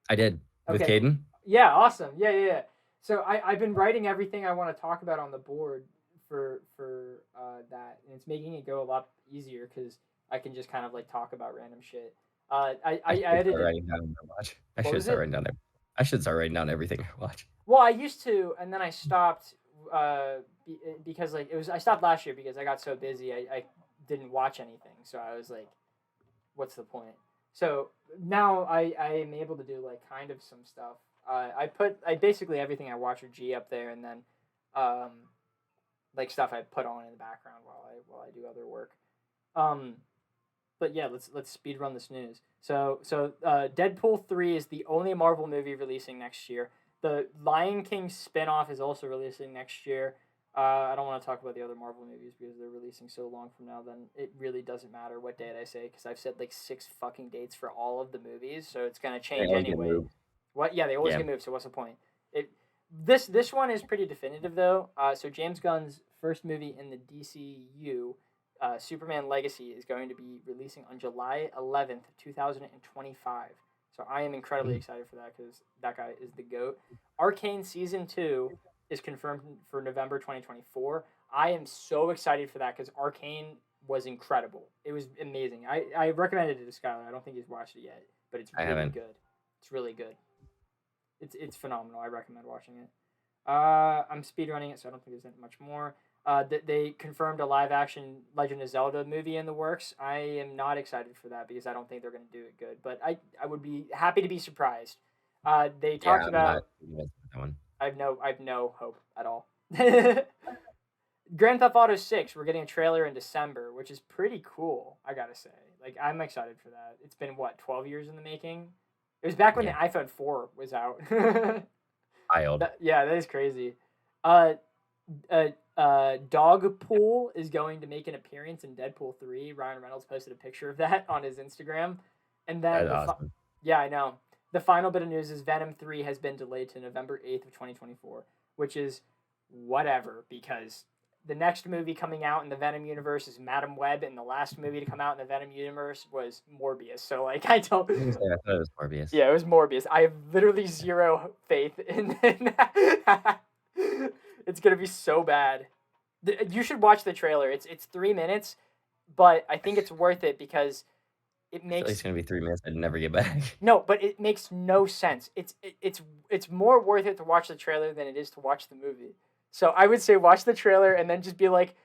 I did with Okay. Caden. Yeah, awesome. Yeah. So I've been writing everything I want to talk about on the board for that, and it's making it go a lot easier because I can just kind of like talk about random shit. I edited. Writing down my watch. I What should was start it? writing down. I should start writing down everything I watch. Well, I used to, and then I stopped because like I stopped last year because I got so busy. I didn't watch anything, so I was like, what's the point? So now I am able to do like kind of some stuff. I basically everything I watch with G up there, and then like stuff I put on in the background while I do other work. But yeah, let's speed run this news. So Deadpool 3 is the only Marvel movie releasing next year. The Lion King spinoff is also releasing next year. I don't want to talk about the other Marvel movies because they're releasing so long from now. Then it really doesn't matter what date I say because I've said like 6 fucking dates for all of the movies, so it's gonna change anyway. What? Yeah, they always get moved. So what's the point? This one is pretty definitive though. So James Gunn's first movie in the DCU, Superman Legacy, is going to be releasing on July 11th, 2025. So I am incredibly excited for that because that guy is the GOAT. Arcane Season 2 is confirmed for November 2024. I am so excited for that because Arcane was incredible. It was amazing. I recommended it to Skylar. I don't think he's watched it yet, but it's really good. It's really good. It's phenomenal. I recommend watching it. I'm speedrunning it, so I don't think there's much more. They confirmed a live-action Legend of Zelda movie in the works. I am not excited for that because I don't think they're going to do it good. But I would be happy to be surprised. They talked about. That one. I have no hope at all. Grand Theft Auto 6, we're getting a trailer in December, which is pretty cool. I gotta say, like I'm excited for that. It's been 12 years in the making. It was back when the iPhone 4 was out. Wild. Yeah, that is crazy. Dogpool is going to make an appearance in Deadpool 3. Ryan Reynolds posted a picture of that on his Instagram. And then awesome. Yeah, I know. The final bit of news is Venom 3 has been delayed to November 8th of 2024, which is whatever because the next movie coming out in the Venom universe is Madam Web, and the last movie to come out in the Venom universe was Morbius. So, like, I don't... I thought it was Morbius. Yeah, it was Morbius. I have literally zero faith in that. It's going to be so bad. You should watch the trailer. It's 3 minutes, but I think it's worth it because it makes... It's going to be 3 minutes. I'd never get back. No, but it makes no sense. It's more worth it to watch the trailer than it is to watch the movie. So I would say watch the trailer and then just be like,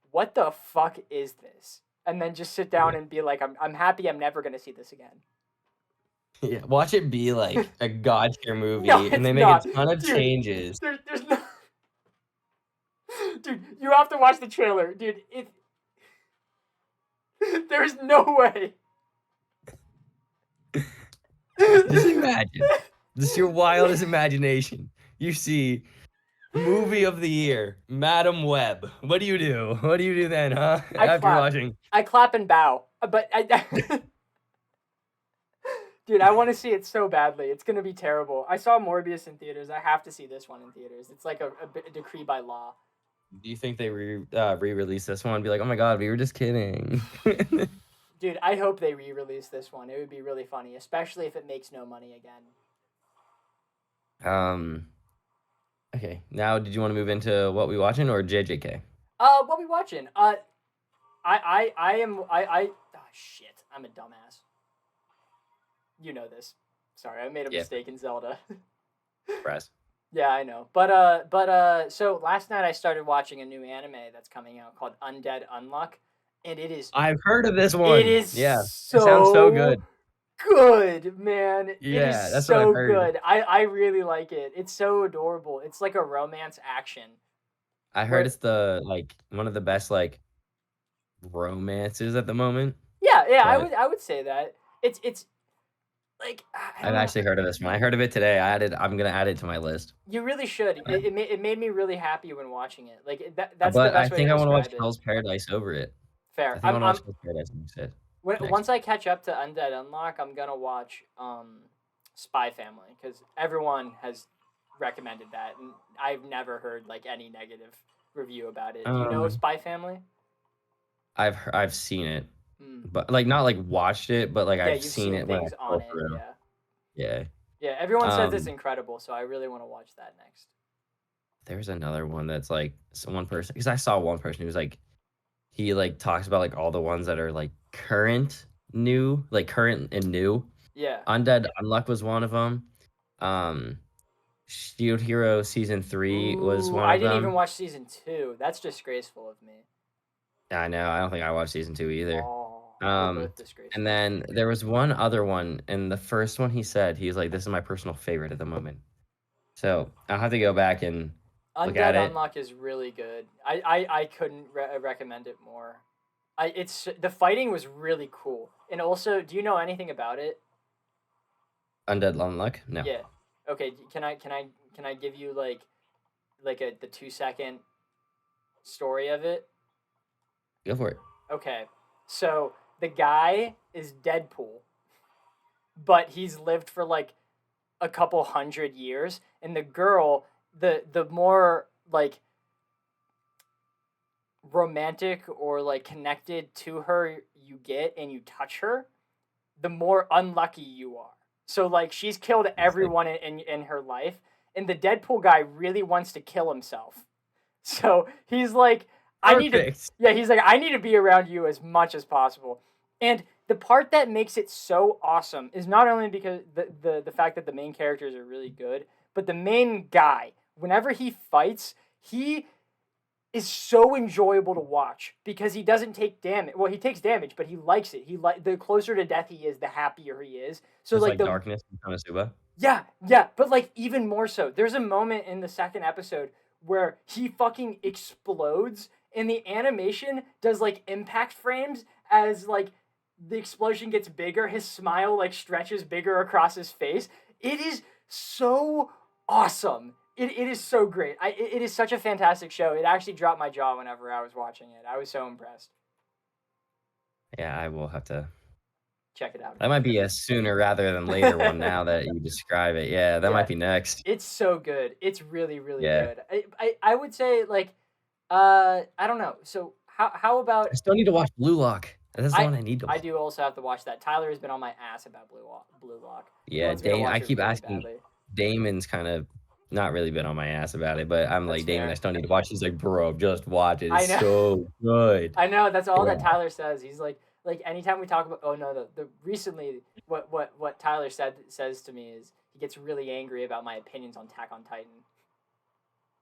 what the fuck is this? And then just sit down and be like, I'm happy I'm never going to see this again. Yeah, watch it be like a god tier movie and they make a ton of changes. There's no... Dude, you have to watch the trailer. Dude, there's no way. Just imagine. Just your wildest imagination. You see... Movie of the year, Madam Web. What do you do? What do you do then, huh? After watching, I clap and bow, but dude, I want to see it so badly. It's gonna be terrible. I saw Morbius in theaters. I have to see this one in theaters. It's like a decree by law. Do you think they re-release this one and be like, oh my god, we were just kidding? Dude, I hope they re-release this one. It would be really funny, especially if it makes no money again. Okay, now did you want to move into what we watching or JJK? What we watching? Oh shit, I'm a dumbass. You know this. Sorry, I made a mistake in Zelda. Press. Yeah, I know. But so last night I started watching a new anime that's coming out called Undead Unluck, and it is... I've heard of this one. It is it sounds so good. Good, man. Yeah, it is that's so what I've heard. Good. I really like it. It's so adorable. It's like a romance action. I heard it's one of the best romances at the moment. Yeah, I would say that. It's like I've actually heard of this one. I heard of it today. I'm gonna add it to my list. You really should. It made me really happy when watching it. Like that's but the best I way think to I want to watch describe Hell's Paradise over it. Fair. I think I want to watch Hell's Paradise instead. Once I catch up to Undead Unlock, I'm gonna watch Spy Family because everyone has recommended that, and I've never heard any negative review about it. Do you know Spy Family? I've seen it, but not watched it, but I've seen it when I scroll through. Yeah. Yeah, everyone says it's incredible, so I really want to watch that next. There's another one that's one person, because I saw one person who was he talks about all the ones that are current and new. Yeah. Undead Unluck was one of them. Shield Hero Season 3 was one of them. I didn't even watch Season 2. That's disgraceful of me. I know. I don't think I watched Season 2 either. Both disgraceful. And then there was one other one, and the first one he said, he's like, this is my personal favorite at the moment. So I'll have to go back and look at Undead it. Unluck is really good. I couldn't recommend it more. It's the fighting was really cool, and also, do you know anything about it? Undead Unluck? No. Yeah. Okay. Can I give you like the 2 second story of it? Go for it. Okay. So the guy is Deadpool, but he's lived for like a couple hundred years, and the girl, the more like romantic or like connected to her you get and you touch her, the more unlucky you are. So like she's killed everyone in her life, and the Deadpool guy really wants to kill himself. So he's like, I need to, Perfect. yeah, he's like, I need to be around you as much as possible. And the part that makes it so awesome is not only because the fact that the main characters are really good, but the main guy, whenever he fights, he is so enjoyable to watch because he doesn't take damage. Well, he takes damage, but he likes it. The closer to death he is, the happier he is. So Just like like the Darkness and Konosuba. yeah, but like even more so. There's a moment in the second episode where he fucking explodes and the animation does like impact frames as like the explosion gets bigger, his smile like stretches bigger across his face. It is so awesome. It is so great. It is such a fantastic show. It actually dropped my jaw whenever I was watching it. I was so impressed. Yeah, I will have to. Check it out. That might be a sooner rather than later one now that you describe it. Yeah, that Yeah. might be next. It's so good. It's really, really Yeah. good. I would say like I don't know. So how about I still need to watch Blue Lock. That's the one I need to I watch. do also have to watch that. Tyler has been on my ass about Blue Lock. He Yeah, wants me to watch I it keep really asking. badly. Damon's kind of not really been on my ass about it, but I'm That's like, Damon, fair. I still need to watch. He's like, bro, just watch it. I It's know. so good. I know that's all that Yeah. Tyler says. He's like anytime we talk about the recently what Tyler says to me is he gets really angry about my opinions on Attack on Titan.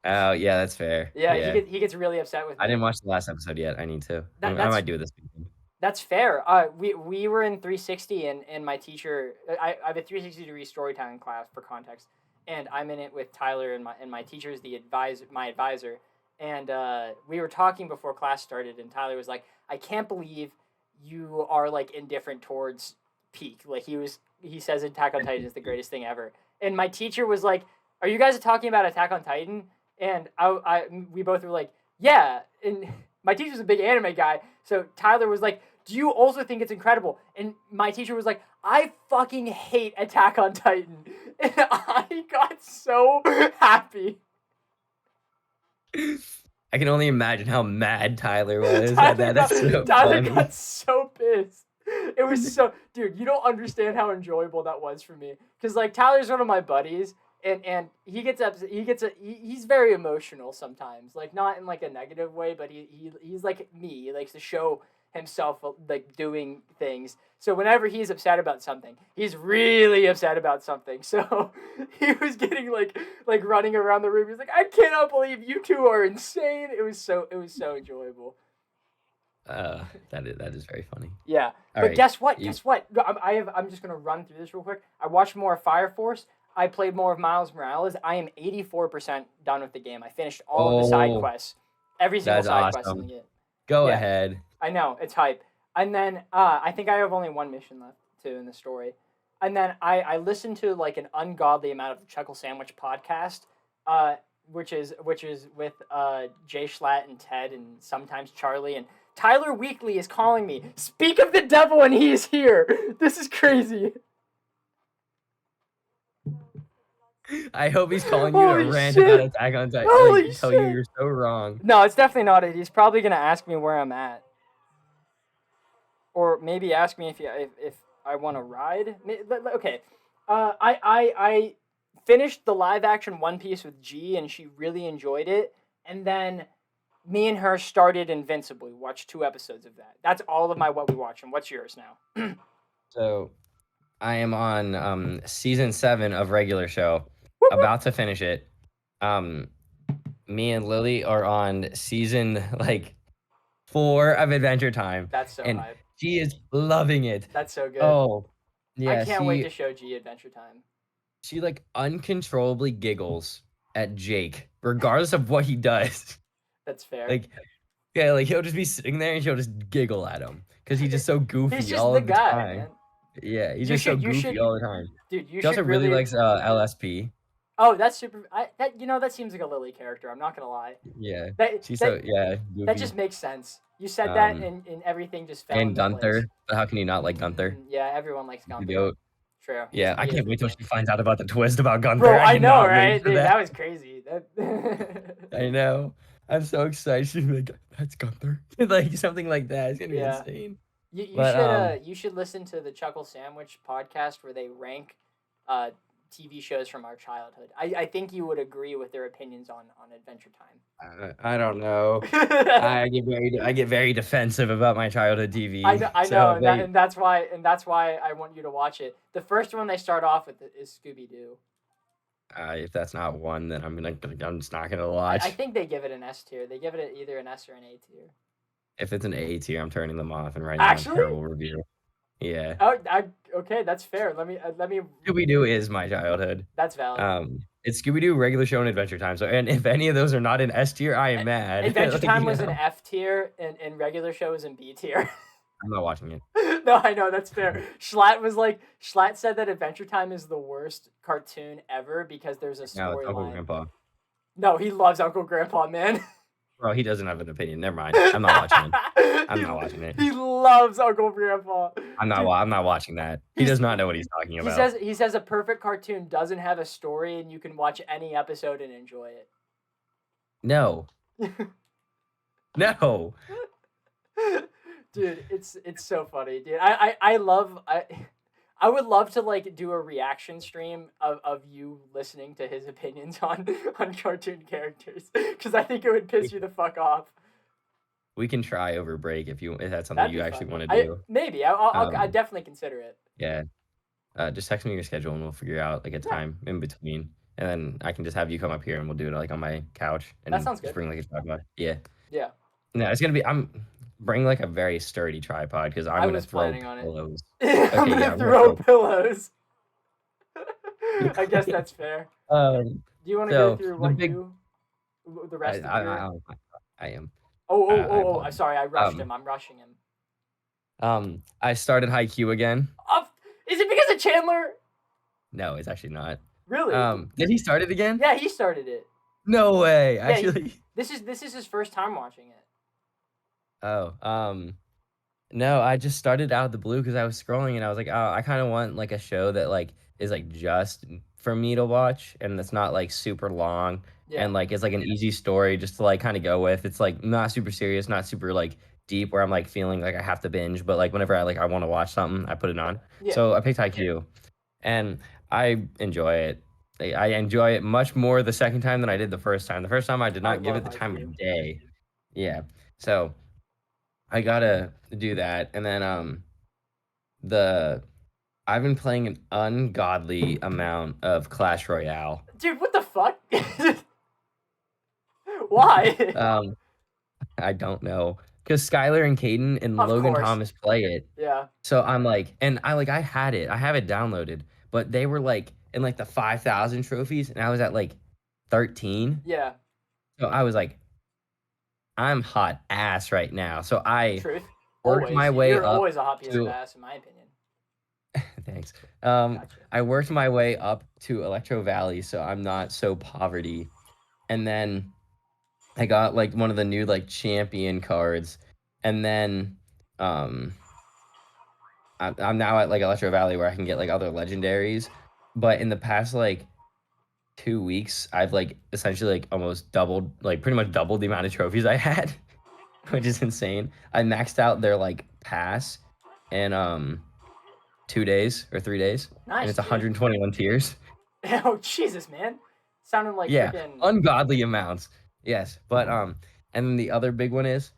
Oh, yeah, that's fair. Yeah, Yeah. he gets really upset with me. I didn't watch the last episode yet. I need to. I That's might do it this weekend. That's fair. We were in 360 and my teacher. I have a 360-degree storytelling class for context, and I'm in it with Tyler and my teacher's my advisor, and we were talking before class started, and Tyler was like, "I can't believe you are like indifferent towards Peak." Like he says Attack on Titan is the greatest thing ever, and my teacher was like, "Are you guys talking about Attack on Titan?" And we both were like, "Yeah," and my teacher's a big anime guy, so Tyler was like, "Do you also think it's incredible?" And my teacher was like, "I fucking hate Attack on Titan." And I got so happy. I can only imagine how mad Tyler was at Tyler, that. That's so Tyler funny. got so pissed. It was so, dude, you don't understand how enjoyable that was for me. Because, like, Tyler's one of my buddies, and he gets upset. He's very emotional sometimes. Like, not in, like, a negative way, but he's like me. He likes to show himself, like, doing things. So whenever he's upset about something, he's really upset about something. So he was getting, like running around the room. He's like, "I cannot believe you two are insane." It was so enjoyable. That is very funny. Yeah, All but right, guess what? you- Guess what? I'm just gonna run through this real quick. I watched more of Fire Force. I played more of Miles Morales. I am 84% done with the game. I finished all of the side Oh, quests, every single that's side quest in the awesome. game. Go Yeah. ahead. I know it's hype. And then I think I have only one mission left too in the story. And then I listened to like an ungodly amount of the Chuckle Sandwich podcast, which is with Jay Schlatt and Ted and sometimes Charlie, and Tyler Weekly is calling me. Speak of the devil, and he is here. This is crazy. I hope he's calling you to Holy rant shit. about Attack on Titan. Holy Like, tell you shit. you're so wrong. No, it's definitely not it. He's probably gonna ask me where I'm at, or maybe ask me if I want to ride. Okay, I finished the live action One Piece with G, and she really enjoyed it. And then me and her started Invincible. We watched 2 episodes of that. That's all of my what we watch. And what's yours now? So, I am on season 7 of regular show, about to finish it. Me and Lily are on season like 4 of Adventure Time, That's so and hype. she is loving it. That's so good. Oh, yeah. I can't wait to show G Adventure Time. She like uncontrollably giggles at Jake, regardless of what he does. That's fair. Like, yeah, like he'll just be sitting there and she'll just giggle at him because he's just so He's goofy just all the of the guy, time. man. Yeah, he's You just so should, goofy all the time. dude. You He also should really really. likes LSP. Oh, that's super. That seems like a Lily character. I'm not gonna lie. Yeah, That she's that so yeah that goofy. just makes sense. You said that, Um, and everything just fell and into place. Gunther. But how can you not like Gunther? Yeah, everyone likes The Gunther. goat. True. Yeah, I He is can't the wait till goat. she finds out about the twist about Gunther. Bro, I I know, cannot wait right? for Dude, that. that was crazy. I know. I'm so excited. She's like, "That's Gunther," like something like that. It's gonna be Yeah. insane. You But should listen to the Chuckle Sandwich podcast where they rank TV shows from our childhood. I think you would agree with their opinions on Adventure I don't know. Time. I get very defensive about my childhood TV. I know, So and that's why I want you to watch it. The first one they start off with is Scooby Doo. if that's not one, then I'm just not gonna I watch. think they give it an S tier. They give it either an S or an A tier. If it's an A tier, I'm turning them off and writing down a Actually? terrible review. Yeah. Oh, okay, that's fair. Let me. Scooby Doo is my childhood. That's valid. It's Scooby Doo, Regular Show, and Adventure Time. So, and if any of those are not in S tier, I am mad. Adventure Like, Time you was an know? F tier, and regular show was in B tier. I'm not watching it. No, I know that's fair. Schlatt said that Adventure Time is the worst cartoon ever because there's a No, it's Uncle storyline. Grandpa. No, he loves Uncle Grandpa, man. Bro, he doesn't have an opinion. Never mind. I'm not watching it. I'm not watching it. He loves Uncle Grandpa. I'm not watching that. He does not know what he's talking about. He says a perfect cartoon doesn't have a story and you can watch any episode and enjoy it. No. No. Dude, it's so funny, dude. I would love to like do a reaction stream of you listening to his opinions on cartoon characters because I think it would piss you the fuck off. We can try over break if that's something you actually want to do. Maybe I'll definitely consider it. Yeah. Just text me your schedule and we'll figure out like a time in between, and then I can just have you come up here and we'll do it like on my couch. And that sounds good. Just bring like a tripod. Yeah. Yeah. No, it's gonna be. Bring like a very sturdy tripod because I'm gonna throw pillows. I'm gonna throw pillows. I guess that's fair. Do you want to go through the rest of your... I am. Oh! I'm sorry, I rushed him. I'm rushing him. I started Haikyuu again. Is it because of Chandler? No, it's actually not. Really? Did he start it again? Yeah, he started it. No way. Yeah, actually, this is his first time watching it. Oh, no, I just started out of the blue because I was scrolling and I was like, oh, I kind of want like a show that like is like just for me to watch and that's not like super long and like it's like an easy story just to like kind of go with. It's like not super serious, not super like deep where I'm like feeling like I have to binge, but like whenever I want to watch something, I put it on. Yeah. So I picked Haikyuu, and I enjoy it. I enjoy it much more the second time than I did the first time. The first time I did not give it the time of day. Yeah. So I gotta do that, and then I've been playing an ungodly amount of Clash Royale. Dude, what the fuck? Why? I don't know, because Skylar and Caden and Logan Thomas play it. Yeah. So I'm like, and I have it downloaded, but they were like in like the 5,000 trophies, and I was at like 13. Yeah. So I was like, I'm hot ass right now. So I worked my way up. You're always a hot piece of ass, in my opinion. Thanks. Gotcha. I worked my way up to Electro Valley, so I'm not so poverty. And then I got like one of the new like champion cards, and then I'm now at like Electro Valley where I can get like other legendaries. But in the past like 2 weeks, I've like essentially like almost doubled, like pretty much doubled the amount of trophies I had, which is insane. I maxed out their like pass in 2 days or 3 days. Nice. And it's 121 tiers. Oh Jesus, man! Sounded like freaking... ungodly amounts. Yes, but and then the other big one is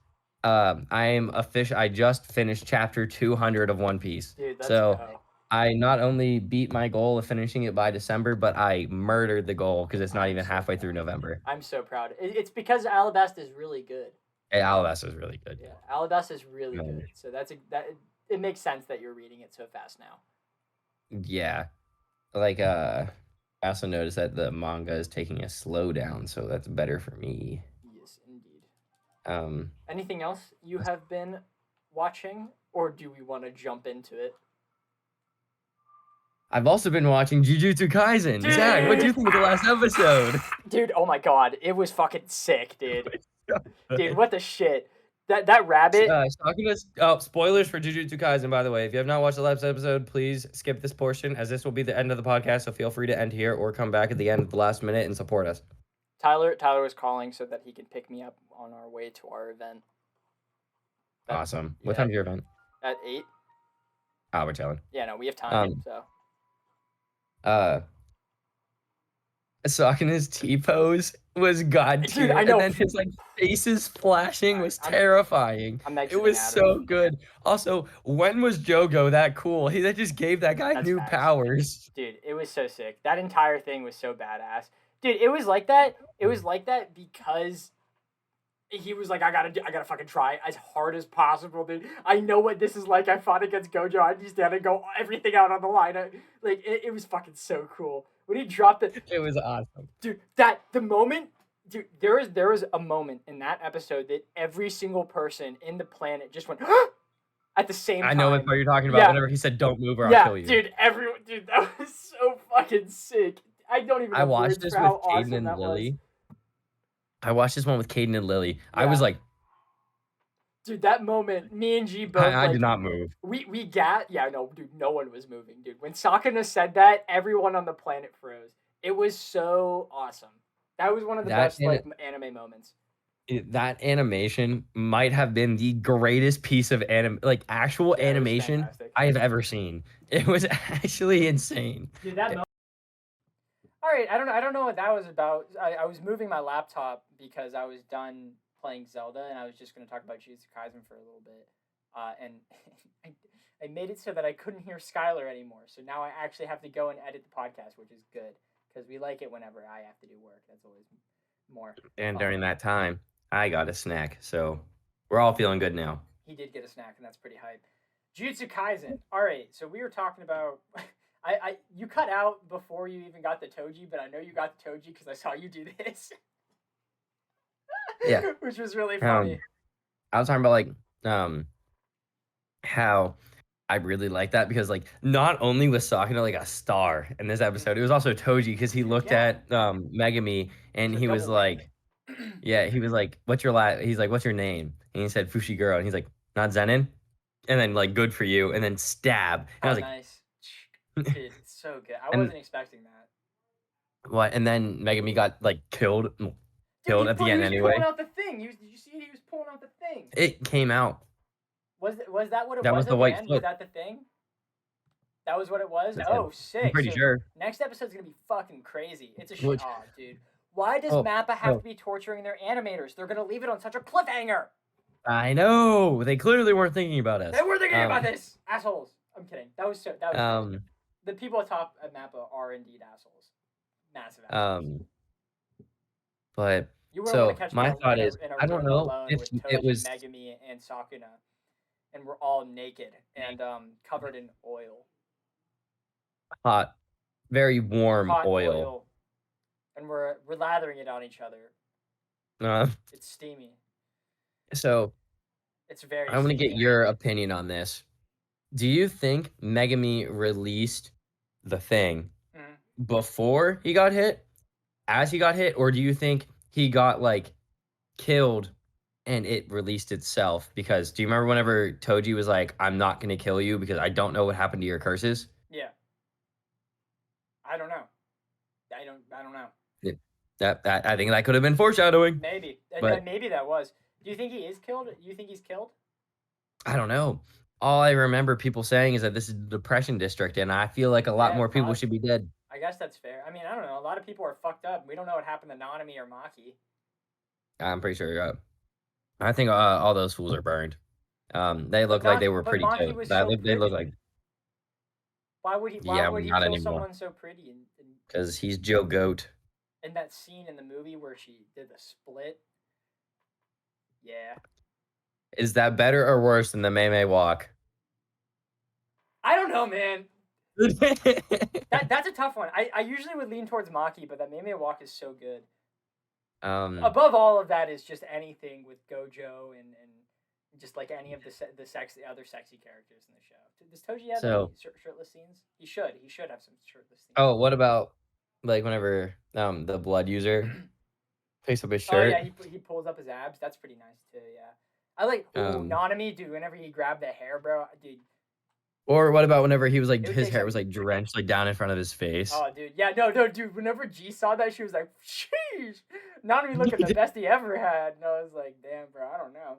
I just finished chapter 200 of One Piece. Dude, that's so go. I not only beat my goal of finishing it by December, but I murdered the goal because it's not even halfway through November. I'm so proud. It's because Alabasta is really good. Hey, Alabasta is really good. Yeah, Alabasta is really good. So it makes sense that you're reading it so fast now. Yeah, like I also noticed that the manga is taking a slowdown, so that's better for me. Yes, indeed. Um, Anything else you have been watching, or do we want to jump into it? I've also been watching Jujutsu Kaisen. Zach, what do you Dude! think of the last episode? Dude, oh my god, it was fucking sick, dude. It's so Dude, good. what the shit? That rabbit. Spoilers for Jujutsu Kaisen, by the way. If you have not watched the last episode, please skip this portion, as this will be the end of the podcast. So feel free to end here or come back at the end at the last minute and support us. Tyler was calling so that he can pick me up on our way to our event. Awesome. What Yeah. time's your event? At 8. Oh, we're chilling. Yeah, no, we have time. Um, So uh, Sakana's T pose was god Dude, tier, I know. and then his like faces flashing was I'm- terrifying. I'm It exiting was out of so it. good. Also, when was Jogo that cool? That just gave that guy That's new facts. powers. Dude, it was so sick. That entire thing was so badass. Dude, it was like that. It was like that because he was like, I gotta fucking try as hard as possible, dude. I know what this is like. I fought against Gojo. I just had to go everything out on the line. It was fucking so cool when he dropped it. It was awesome. Dude, the moment, dude, there was a moment in that episode that every single person in the planet just went at the same time. I know what part you're talking about. Yeah. Whenever he said, "Don't move or I'll Yeah, kill you." dude, dude, that was so fucking sick. I don't even. I have watched words this for with how Caden awesome and that Lily. was. I watched this one with Caden and Lily. I was Yeah. like, Dude, that moment, me and G both. I did not move. We got no, dude, no one was moving, dude. When Sakana said that, everyone on the planet froze. It was so awesome. That was one of the best anime moments. That animation might have been the greatest piece of actual animation fantastic. I have ever seen. It was actually insane. Dude, that moment. All right, I don't know what that was about. I was moving my laptop because I was done playing Zelda, and I was just going to talk about Jujutsu Kaisen for a little bit. And I made it so that I couldn't hear Skylar anymore. So now I actually have to go and edit the podcast, which is good because we like it whenever I have to do work. That's always more. And during that time, I got a snack, so we're all feeling good now. He did get a snack, and that's pretty hype. Jujutsu Kaisen. All right, so we were talking about. You cut out before you even got the Toji, but I know you got the Toji because I saw you do this. Yeah, which was really funny. I was talking about how I really like that because not only was Sakuna like a star in this episode, it was also Toji because he looked at Megami and he was like, yeah, he was like, "What's your He's like, "What's your name?" And he said Fushiguro, and he's like, "Not Zenin," and then good for you, and then stab. And I was like, nice. Dude, it's so good. I wasn't expecting that. What? And then Megami got killed at the end anyway. Pulling out the thing. Did you see he was pulling out the thing? It came out. Was that what it was? That was the white foot. Was that the thing? That was what it was? Oh, sick. I'm pretty sure. Next episode's gonna be fucking crazy. It's a shit. Oh, dude. Why does Mappa have to be torturing their animators? They're gonna leave it on such a cliffhanger. I know. They clearly weren't thinking about us. They were thinking about this. Assholes. I'm kidding. That was the people at top at Mappa are indeed assholes. Massive assholes. But you were so catch my thought is, I don't know if Toji, it was Megami and Sakuna, and we're all naked and covered in oil. Hot, very warm oil. And we're lathering it on each other. It's steamy. So it's very. I want to get your opinion on this. Do you think Megami released the thing before he got hit, as he got hit, or do you think he got killed and it released itself? Because do you remember whenever Toji was like, "I'm not gonna kill you because I don't know what happened to your curses"? Yeah. I don't know. I don't know. That I think that could have been foreshadowing. Maybe. Maybe that was. Do you think he is killed? Do you think he's killed? I don't know. All I remember people saying is that this is the Depression District, and I feel like a lot more people should be dead. I guess that's fair. I mean, I don't know. A lot of people are fucked up. We don't know what happened to Nanami or Maki. I'm pretty sure. I think all those fools are burned. They look like they were pretty too. They look like. Why would he kill someone so pretty? Because he's Joe Goat. In that scene in the movie where she did the split. Yeah. Is that better or worse than the Mei Mei walk? I don't know, man. That's a tough one. I usually would lean towards Maki, but that Meme Walk is so good. um, Above all of that is just anything with Gojo and just like any of the other sexy characters in the show. Does Toji have any so shirtless scenes? He should. He should have some shirtless scenes. oh, what about like whenever the blood user takes up his Oh yeah, shirt? he pulls up his abs. That's pretty nice too. Yeah, I like Um, Nanami, dude. Whenever he grabbed the hair, bro, dude. or what about whenever he was like It would his take hair some. was like drenched like down in front of his face? Oh, dude. Yeah, no, dude. Whenever G saw that, she was like, "Sheesh, Nanami looking the best he ever had." And I was like, "Damn, bro, I don't know."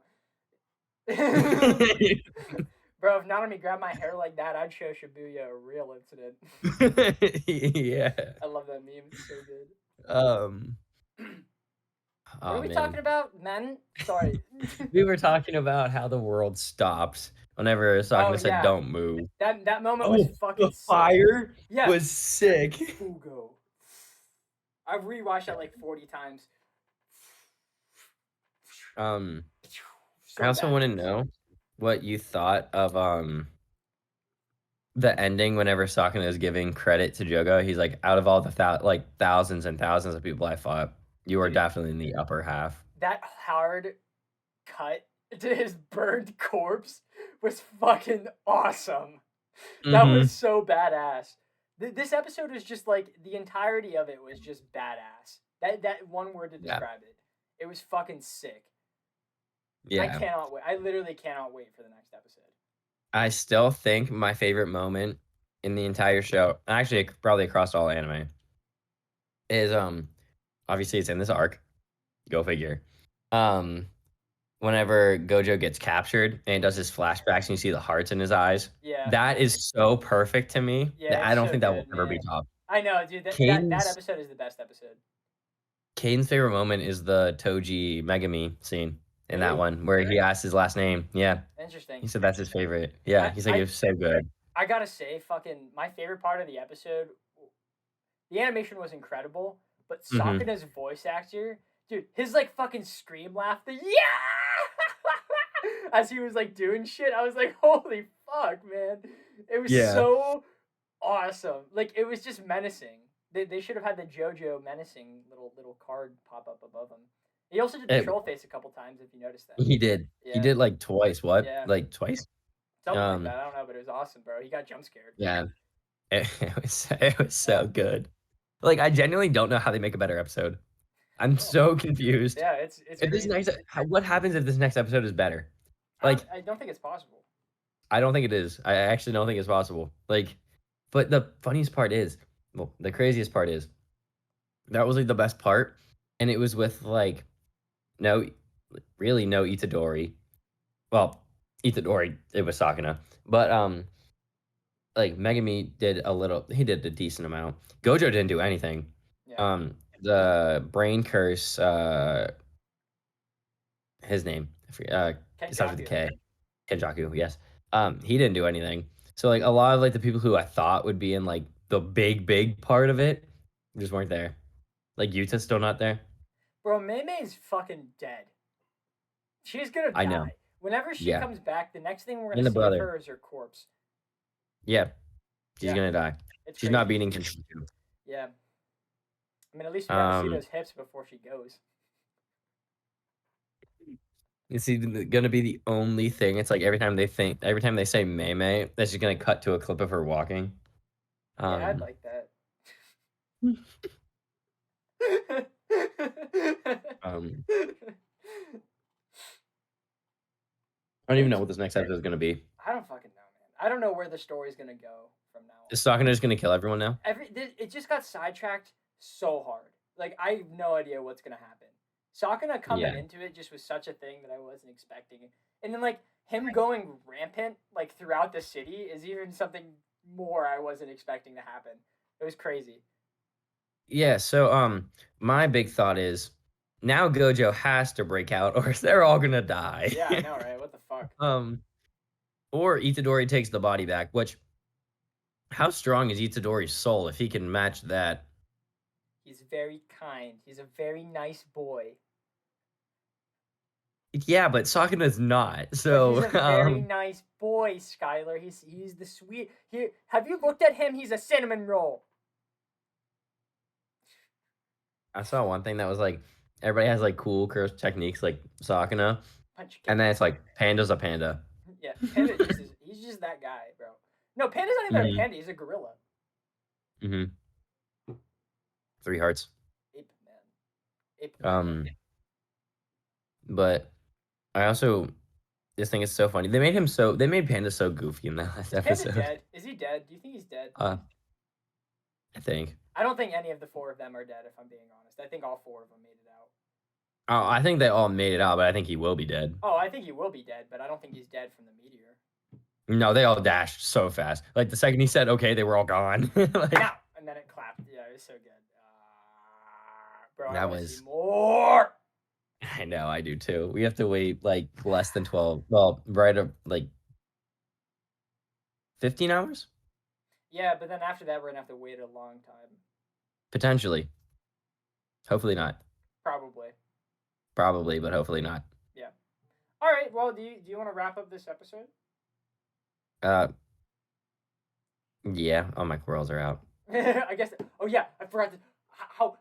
Bro, if Nanami grabbed my hair like that, I'd show Shibuya a real incident. Yeah. I love that meme. It's so good. Um. What are Oh we talking man, about, men? Sorry. we were talking about how the world stopped whenever Oh Sakuna said, yeah, "Don't move." that moment was Oh, the fucking sick. fire Yeah, was sick. Fugo. I've rewatched that like 40 times. Um, So I also want to badass. know what you thought of the ending whenever Sakuna is giving credit to Jogo. He's like, out of all the thousands and thousands of people I fought, you are Dude, definitely in the upper half. that hard cut to his burned corpse was fucking awesome. That Mm-hmm. was so badass. This episode is just like the entirety of it was just badass. That one word to Yeah. describe it. It was fucking sick. I Yeah. cannot wait. I literally cannot wait for the next episode. I still think my favorite moment in the entire show, actually probably across all anime, is obviously it's in this arc. Go figure. Um, whenever Gojo gets captured and does his flashbacks and you see the hearts in his eyes, Yeah. that is so perfect to me Yeah, that it's I don't so think that will good, ever be man. topped. I know, dude. That Caden's episode is the best episode. Caden's favorite moment is the Toji Megami scene in that Really? one where he asks his last name. Yeah, Interesting. he said that's his favorite. Yeah, he's like I it was so good. I gotta say, fucking my favorite part of the episode, the animation was incredible, but Hmm. Sakuna's voice actor, dude, his like fucking scream laugh, the yeah, as he was like doing shit, I was like, holy fuck, man, it was Yeah. so awesome. Like it was just menacing. They should have had the JoJo menacing little card pop up above him. He also did the It, troll face a couple times, if you noticed that. he did. He Yeah, did like twice. What? yeah, Like twice? something like Um, that. I don't know, but it was awesome, bro. He got jump scared. yeah. It was Yeah. so good. Like I genuinely don't know how they make a better episode. I'm Oh. so confused. Yeah, it's If this crazy. what happens if this next episode is better? Like I don't think it's possible. I don't think it is. I actually don't think it's possible. Like, but the funniest part is, well, the craziest part is that was like the best part, and it was with like no, really no Itadori. Well, Itadori, it was Sakuna, but like Megami did a little. He did a decent amount. Gojo didn't do anything. Yeah. The brain curse. His name. I forget. It starts with a Kenjaku. K. Kenjaku. Yes. He didn't do anything. So like a lot of like the people who I thought would be in like the big part of it just weren't there. Like Yuta's still not there. Bro, May's fucking dead. She's gonna I know. die. Whenever she Yeah. comes back, the next thing we're And gonna the see of brother. her is her corpse. Yeah. She's Yeah, gonna die. it's She's crazy. not beating Kenjaku. Yeah. I mean, at least we got to see Um, those hips before she goes. it's gonna be the only thing. It's like every time they say May May, that's just gonna cut to a clip of her walking. Yeah, I'd Um, like that. um, I don't even know what this next episode is gonna be. I don't fucking know, man. I don't know where the story's gonna go from now on. Is Sakuna just gonna kill everyone now? It just got sidetracked so hard. Like I have no idea what's gonna happen. Sakuna coming Yeah. into it just was such a thing that I wasn't expecting, and then like him going rampant like throughout the city is even something more I wasn't expecting to happen. It was crazy. Yeah, so my big thought is now Gojo has to break out or they're all gonna die. Yeah, I know, right? What the fuck? um or Itadori takes the body back, which how strong is Itadori's soul if he can match that? He's very kind. He's a very nice boy. Yeah, but Sakana's not. But So he's a very nice boy, Skylar. He's the sweet. Have you looked at him? He's a cinnamon roll. I saw one thing that was like everybody has like cool curse techniques like Sakana, Punch and kick. then it's like Panda's a panda. Yeah, Panda he's just that guy, bro. No, Panda's not even a Mhm. panda. He's a gorilla. Mhm. 3 hearts. Ape man. Ape Um, man. but I also this thing is so funny. They made Panda so goofy in that last Is Panda episode. dead? Is he dead? Do you think he's dead? I think. I don't think any of the 4 of them are dead, if I'm being honest. I think all 4 of them made it out. Oh, I think they all made it out, but I think he will be dead. Oh, I think he will be dead, but I don't think he's dead from the meteor. No, they all dashed so fast. Like the second he said okay, they were all gone. Like, Now! And then it clapped. Yeah, it was so good. Bro, I that want to see was. more! I know, I do too. We have to wait like less than 12. Well, right up like 15 hours? Yeah, but then after that, we're going to have to wait a long time. Potentially. Hopefully not. Probably. Probably, but hopefully not. Yeah. All right. Well, do you want to wrap up this episode? Yeah, all my quarrels are out. I guess. Oh yeah, I forgot.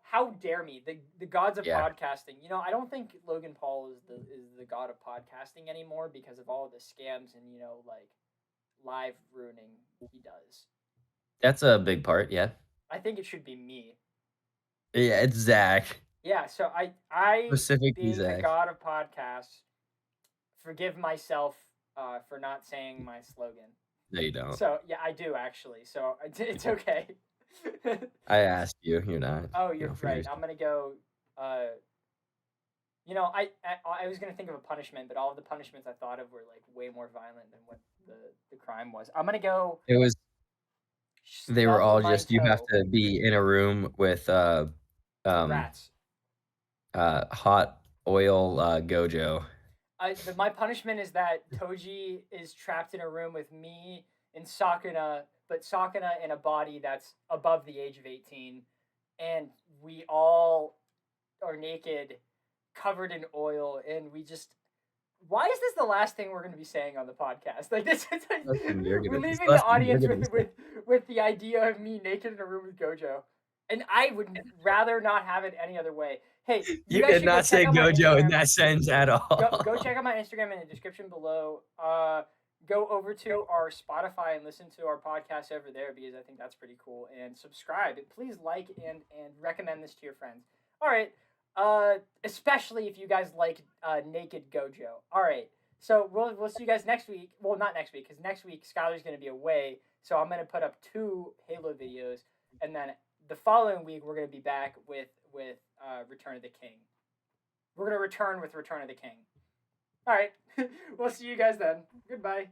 How dare me? The gods of podcasting. You know, I don't think Logan Paul is the god of podcasting anymore because of all the scams and like live ruining he does. That's a big part, yeah. I think it should be me. Yeah, it's Zach. Yeah, so I Specifically being Zach. the god of podcasts, forgive myself for not saying my slogan. No, you don't. So yeah, I do actually. So it's okay. I asked you. You're not. Oh, you're right. Yourself. I'm gonna go. I was gonna think of a punishment, but all of the punishments I thought of were like way more violent than what the crime was. I'm gonna go. It was. They were all just. You have toe. to be in a room with Rats. hot oil Gojo. My punishment is that Toji is trapped in a room with me and Sakuna, but Sakuna in a body that's above the age of 18, and we all are naked, covered in oil, and we just. Why is this the last thing we're going to be saying on the podcast? Like this, we're leaving the audience with the idea of me naked in a room with Gojo, and I would rather not have it any other way. Hey, you did not say Gojo in that sentence at all. Go check out my Instagram in the description below. Go over to our Spotify and listen to our podcast over there because I think that's pretty cool. And subscribe. Please like and recommend this to your friends. All right. Especially if you guys like Naked Gojo. All right. So we'll see you guys next week. Well, not next week because next week Skylar's going to be away. So I'm going to put up 2 Halo videos, and then the following week we're going to be back with Return of the King. We're going to return with Return of the King. All right. We'll see you guys then. Goodbye.